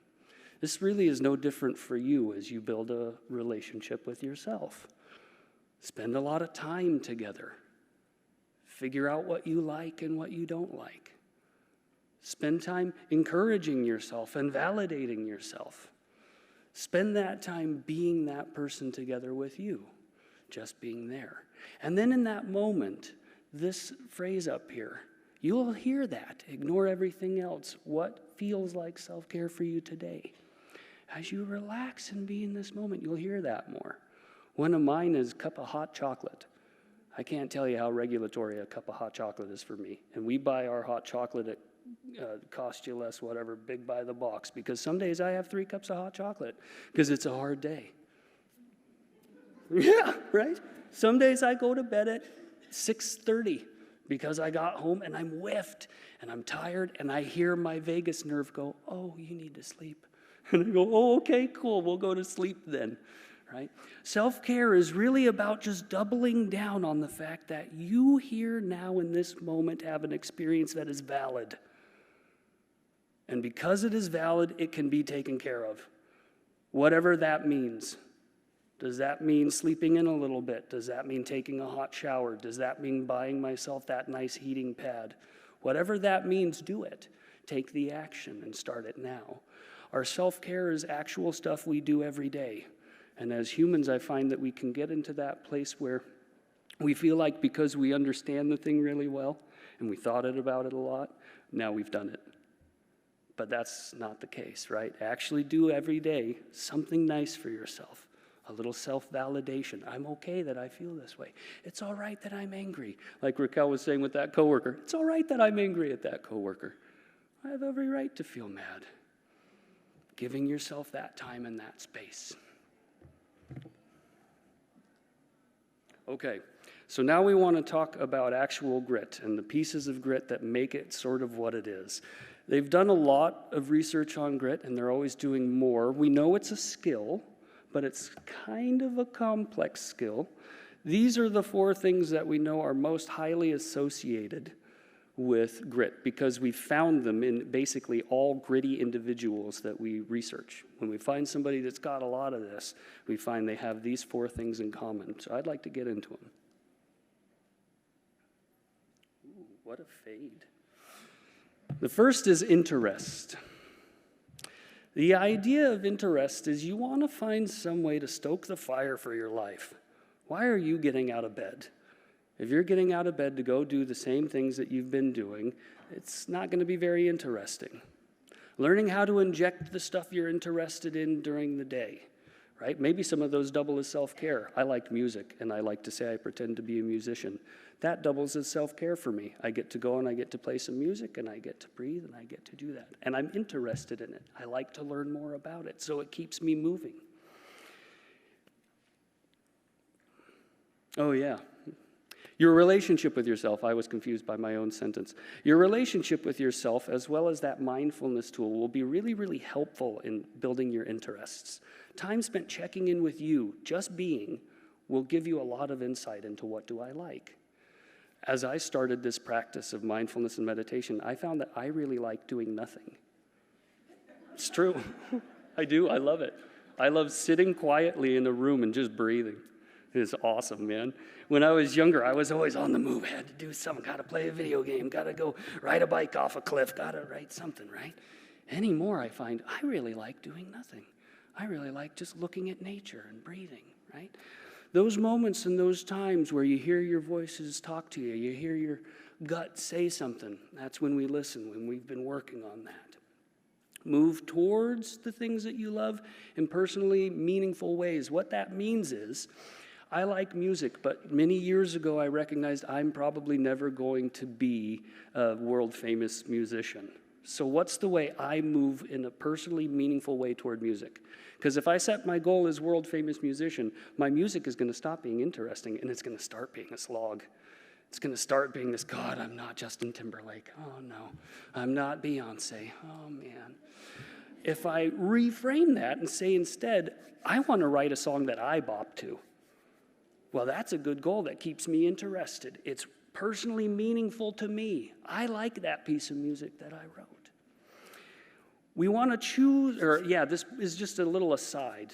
This really is no different for you as you build a relationship with yourself. Spend a lot of time together. Figure out what you like and what you don't like. Spend time encouraging yourself and validating yourself. Spend that time being that person together with you, just being there. And then in that moment, this phrase up here, you'll hear that. Ignore everything else. What feels like self-care for you today? As you relax and be in this moment, you'll hear that more. One of mine is a cup of hot chocolate. I can't tell you how regulatory a cup of hot chocolate is for me. And we buy our hot chocolate at cost you less, whatever, big by the box, because some days I have 3 cups of hot chocolate because it's a hard day. Yeah, right? Some days I go to bed at 6:30. because I got home and I'm whiffed and I'm tired and I hear my vagus nerve go, oh, you need to sleep. And I go, oh, okay, cool, we'll go to sleep then, right? Self-care is really about just doubling down on the fact that you here now in this moment have an experience that is valid. And because it is valid, it can be taken care of, whatever that means. Does that mean sleeping in a little bit? Does that mean taking a hot shower? Does that mean buying myself that nice heating pad? Whatever that means, do it. Take the action and start it now. Our self-care is actual stuff we do every day. And as humans, I find that we can get into that place where we feel like because we understand the thing really well and we thought about it a lot, now we've done it. But that's not the case, right? Actually do every day something nice for yourself. A little self-validation. I'm okay that I feel this way. It's all right that I'm angry. Like Raquel was saying with that coworker. It's all right that I'm angry at that coworker. I have every right to feel mad. Giving yourself that time and that space. Okay, so now we want to talk about actual grit and the pieces of grit that make it sort of what it is. They've done a lot of research on grit, and they're always doing more. We know it's a skill, but it's kind of a complex skill. These are the 4 things that we know are most highly associated with grit because we found them in basically all gritty individuals that we research. When we find somebody that's got a lot of this, we find they have these 4 things in common. So I'd like to get into them. Ooh, what a fade. The first is interest. The idea of interest is you want to find some way to stoke the fire for your life. Why are you getting out of bed? If you're getting out of bed to go do the same things that you've been doing, it's not going to be very interesting. Learning how to inject the stuff you're interested in during the day, right? Maybe some of those double as self-care. I like music, and I like to say I pretend to be a musician. That doubles as self-care for me. I get to go and I get to play some music, and I get to breathe, and I get to do that. And I'm interested in it. I like to learn more about it, so it keeps me moving. Oh, yeah. Your relationship with yourself, I was confused by my own sentence. Your relationship with yourself, as well as that mindfulness tool, will be really, really helpful in building your interests. Time spent checking in with you, just being, will give you a lot of insight into what do I like. As I started this practice of mindfulness and meditation, I found that I really like doing nothing. It's true. I do. I love it. I love sitting quietly in a room and just breathing. It is awesome, man. When I was younger, I was always on the move. I had to do something. Got to play a video game. Got to go ride a bike off a cliff. Got to write something, right? Anymore, I find I really like doing nothing. I really like just looking at nature and breathing, right? Those moments and those times where you hear your voices talk to you, you hear your gut say something, that's when we listen, when we've been working on that. Move towards the things that you love in personally meaningful ways. What that means is, I like music, but many years ago I recognized I'm probably never going to be a world-famous musician. So what's the way I move in a personally meaningful way toward music? Because if I set my goal as world-famous musician, my music is going to stop being interesting, and it's going to start being a slog. It's going to start being this, God, I'm not Justin Timberlake. Oh, no. I'm not Beyonce. Oh, man. If I reframe that and say instead, I want to write a song that I bop to, well, that's a good goal that keeps me interested. It's personally meaningful to me. I like that piece of music that I wrote. We want to choose, this is just a little aside.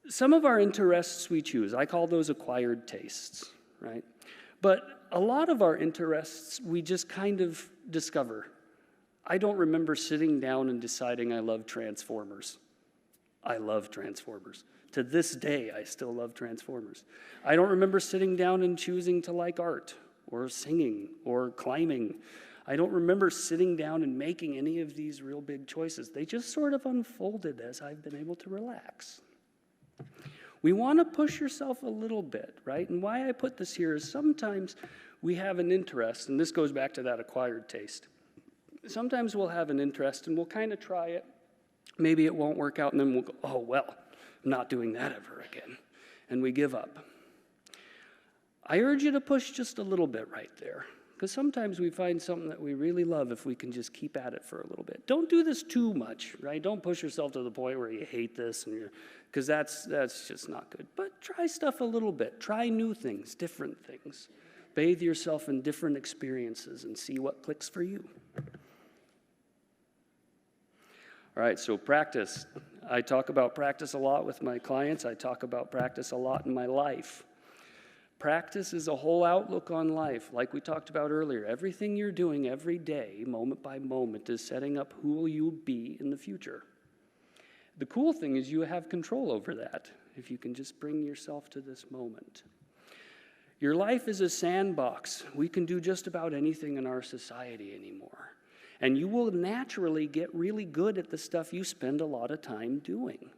Some of our interests we choose. I call those acquired tastes, right? But a lot of our interests we just kind of discover. I don't remember sitting down and deciding I love Transformers. I love Transformers. To this day, I still love Transformers. I don't remember sitting down and choosing to like art or singing or climbing. I don't remember sitting down and making any of these real big choices. They just sort of unfolded as I've been able to relax. We want to push yourself a little bit, right? And why I put this here is sometimes we have an interest, and this goes back to that acquired taste. Sometimes we'll have an interest and we'll kind of try it. Maybe it won't work out, and then we'll go, oh, well, I'm not doing that ever again. And we give up. I urge you to push just a little bit right there. Because sometimes we find something that we really love if we can just keep at it for a little bit. Don't do this too much, right? Don't push yourself to the point where you hate this, because that's just not good. But try stuff a little bit. Try new things, different things. Bathe yourself in different experiences and see what clicks for you. All right, so practice. I talk about practice a lot with my clients. I talk about practice a lot in my life. Practice is a whole outlook on life. Like we talked about earlier, everything you're doing every day, moment by moment, is setting up who will you be in the future. The cool thing is you have control over that if you can just bring yourself to this moment. Your life is a sandbox. We can do just about anything in our society anymore. And you will naturally get really good at the stuff you spend a lot of time doing.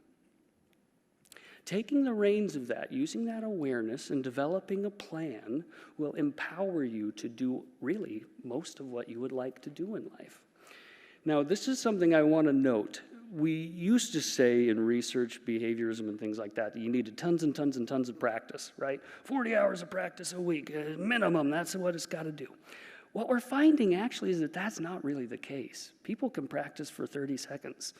Taking the reins of that, using that awareness and developing a plan will empower you to do really most of what you would like to do in life. Now, this is something I want to note. We used to say in research, behaviorism, and things like that you needed tons and tons and tons of practice, right? 40 hours of practice a week, minimum, that's what it's got to do. What we're finding actually is that that's not really the case. People can practice for 30 seconds,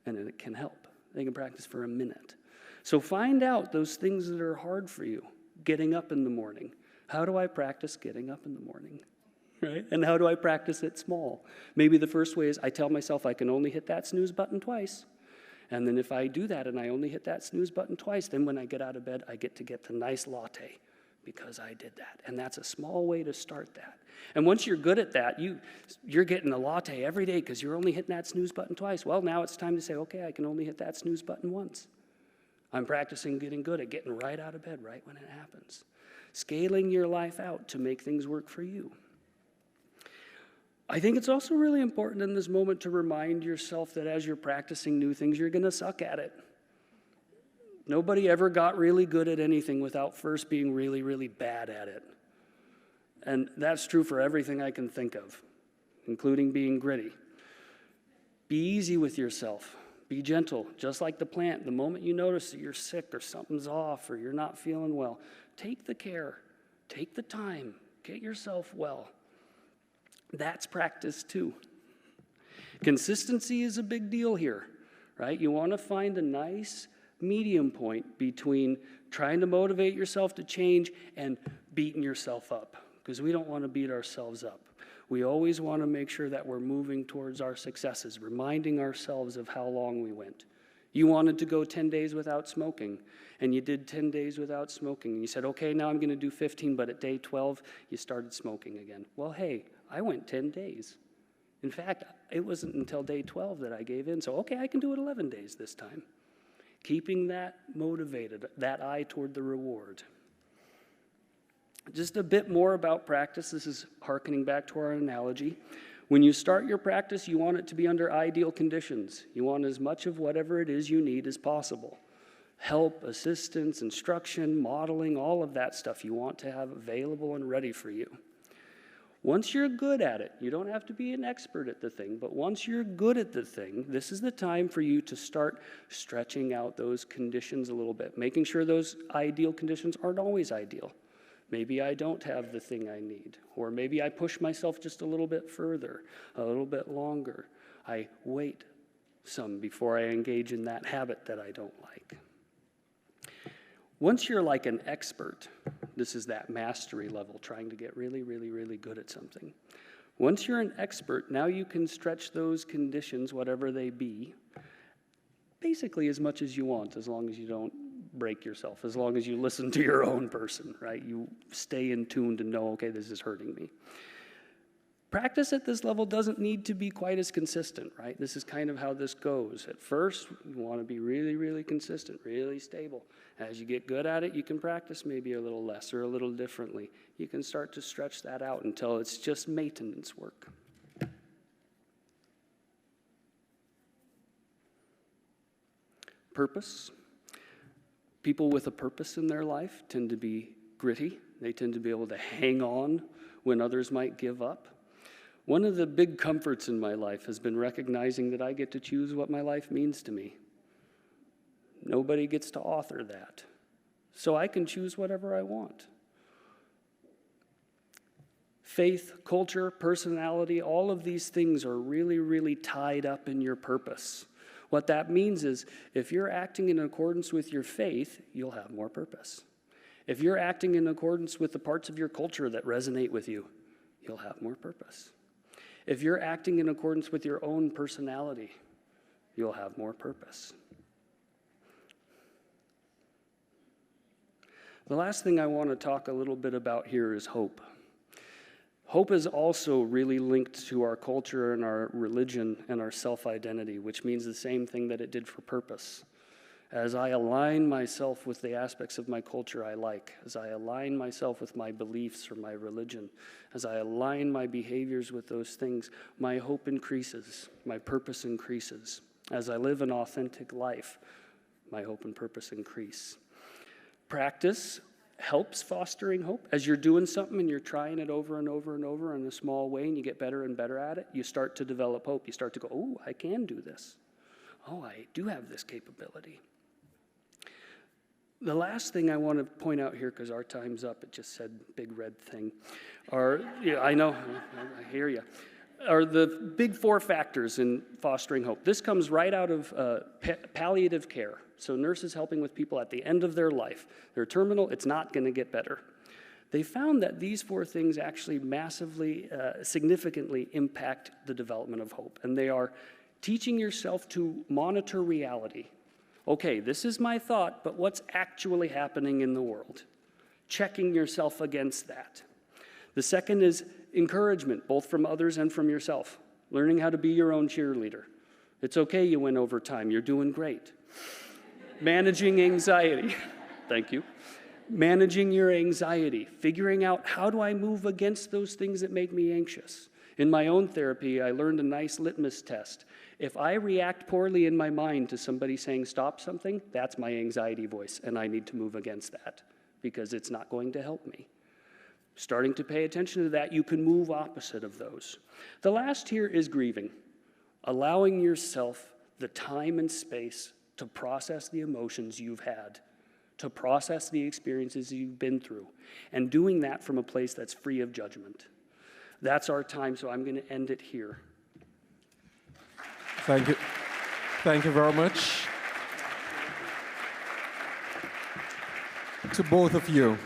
and it can help. They can practice for a minute. So find out those things that are hard for you. Getting up in the morning. How do I practice getting up in the morning? Right? And how do I practice it small? Maybe the first way is I tell myself I can only hit that snooze button twice. And then if I do that and I only hit that snooze button twice, then when I get out of bed, I get to get the nice latte because I did that. And that's a small way to start that. And once you're good at that, you're getting a latte every day because you're only hitting that snooze button twice. Well, now it's time to say, okay, I can only hit that snooze button once. I'm practicing getting good at getting right out of bed right when it happens. Scaling your life out to make things work for you. I think it's also really important in this moment to remind yourself that as you're practicing new things, you're going to suck at it. Nobody ever got really good at anything without first being really, really bad at it. And that's true for everything I can think of, including being gritty. Be easy with yourself. Be gentle, just like the plant. The moment you notice that you're sick or something's off or you're not feeling well, take the care, take the time, get yourself well. That's practice too. Consistency is a big deal here, right? You want to find a nice medium point between trying to motivate yourself to change and beating yourself up, because we don't want to beat ourselves up. We always want to make sure that we're moving towards our successes, reminding ourselves of how long we went. You wanted to go 10 days without smoking, and you did 10 days without smoking. And you said, okay, now I'm going to do 15, but at day 12, you started smoking again. Well, hey, I went 10 days. In fact, it wasn't until day 12 that I gave in. So, okay, I can do it 11 days this time. Keeping that motivated, that eye toward the reward. Just a bit more about practice. This is hearkening back to our analogy. When you start your practice, you want it to be under ideal conditions. You want as much of whatever it is you need as possible. Help, assistance, instruction, modeling, all of that stuff you want to have available and ready for you. Once you're good at it, you don't have to be an expert at the thing, but once you're good at the thing, this is the time for you to start stretching out those conditions a little bit, making sure those ideal conditions aren't always ideal. Maybe I don't have the thing I need, or maybe I push myself just a little bit further, a little bit longer. I wait some before I engage in that habit that I don't like. Once you're like an expert, this is that mastery level, trying to get really, really, really good at something. Once you're an expert, now you can stretch those conditions, whatever they be, basically as much as you want, as long as you don't break yourself, as long as you listen to your own person, right? You stay in tune to know, okay, this is hurting me. Practice at this level doesn't need to be quite as consistent, right? This is kind of how this goes. At first, you want to be really, really consistent, really stable. As you get good at it, you can practice maybe a little less or a little differently. You can start to stretch that out until it's just maintenance work. Purpose. People with a purpose in their life tend to be gritty. They tend to be able to hang on when others might give up. One of the big comforts in my life has been recognizing that I get to choose what my life means to me. Nobody gets to author that. So I can choose whatever I want. Faith, culture, personality, all of these things are really, really tied up in your purpose. What that means is if you're acting in accordance with your faith, you'll have more purpose. If you're acting in accordance with the parts of your culture that resonate with you, you'll have more purpose. If you're acting in accordance with your own personality, you'll have more purpose. The last thing I want to talk a little bit about here is hope. Hope is also really linked to our culture and our religion and our self-identity, which means the same thing that it did for purpose. As I align myself with the aspects of my culture I like, as I align myself with my beliefs or my religion, as I align my behaviors with those things, my hope increases, my purpose increases. As I live an authentic life, my hope and purpose increase. Practice helps fostering hope. As you're doing something and you're trying it over and over and over in a small way and you get better and better at it, you start to develop hope. You start to go, oh, I can do this. Oh, I do have this capability. The last thing I want to point out here, because our time's up, it just said big red thing, I know, I hear you, are the big 4 factors in fostering hope. This comes right out of palliative care. So nurses helping with people at the end of their life. They're terminal, it's not going to get better. They found that these 4 things actually massively, significantly impact the development of hope. And they are teaching yourself to monitor reality. Okay, this is my thought, but what's actually happening in the world? Checking yourself against that. The second is encouragement, both from others and from yourself. Learning how to be your own cheerleader. It's okay you went over time, you're doing great. Managing anxiety. Thank you. Managing your anxiety. Figuring out how do I move against those things that make me anxious. In my own therapy, I learned a nice litmus test. If I react poorly in my mind to somebody saying stop something, that's my anxiety voice, and I need to move against that because it's not going to help me. Starting to pay attention to that, you can move opposite of those. The last here is grieving. Allowing yourself the time and space to process the emotions you've had, to process the experiences you've been through, and doing that from a place that's free of judgment. That's our time, so I'm going to end it here. Thank you. Thank you very much to both of you.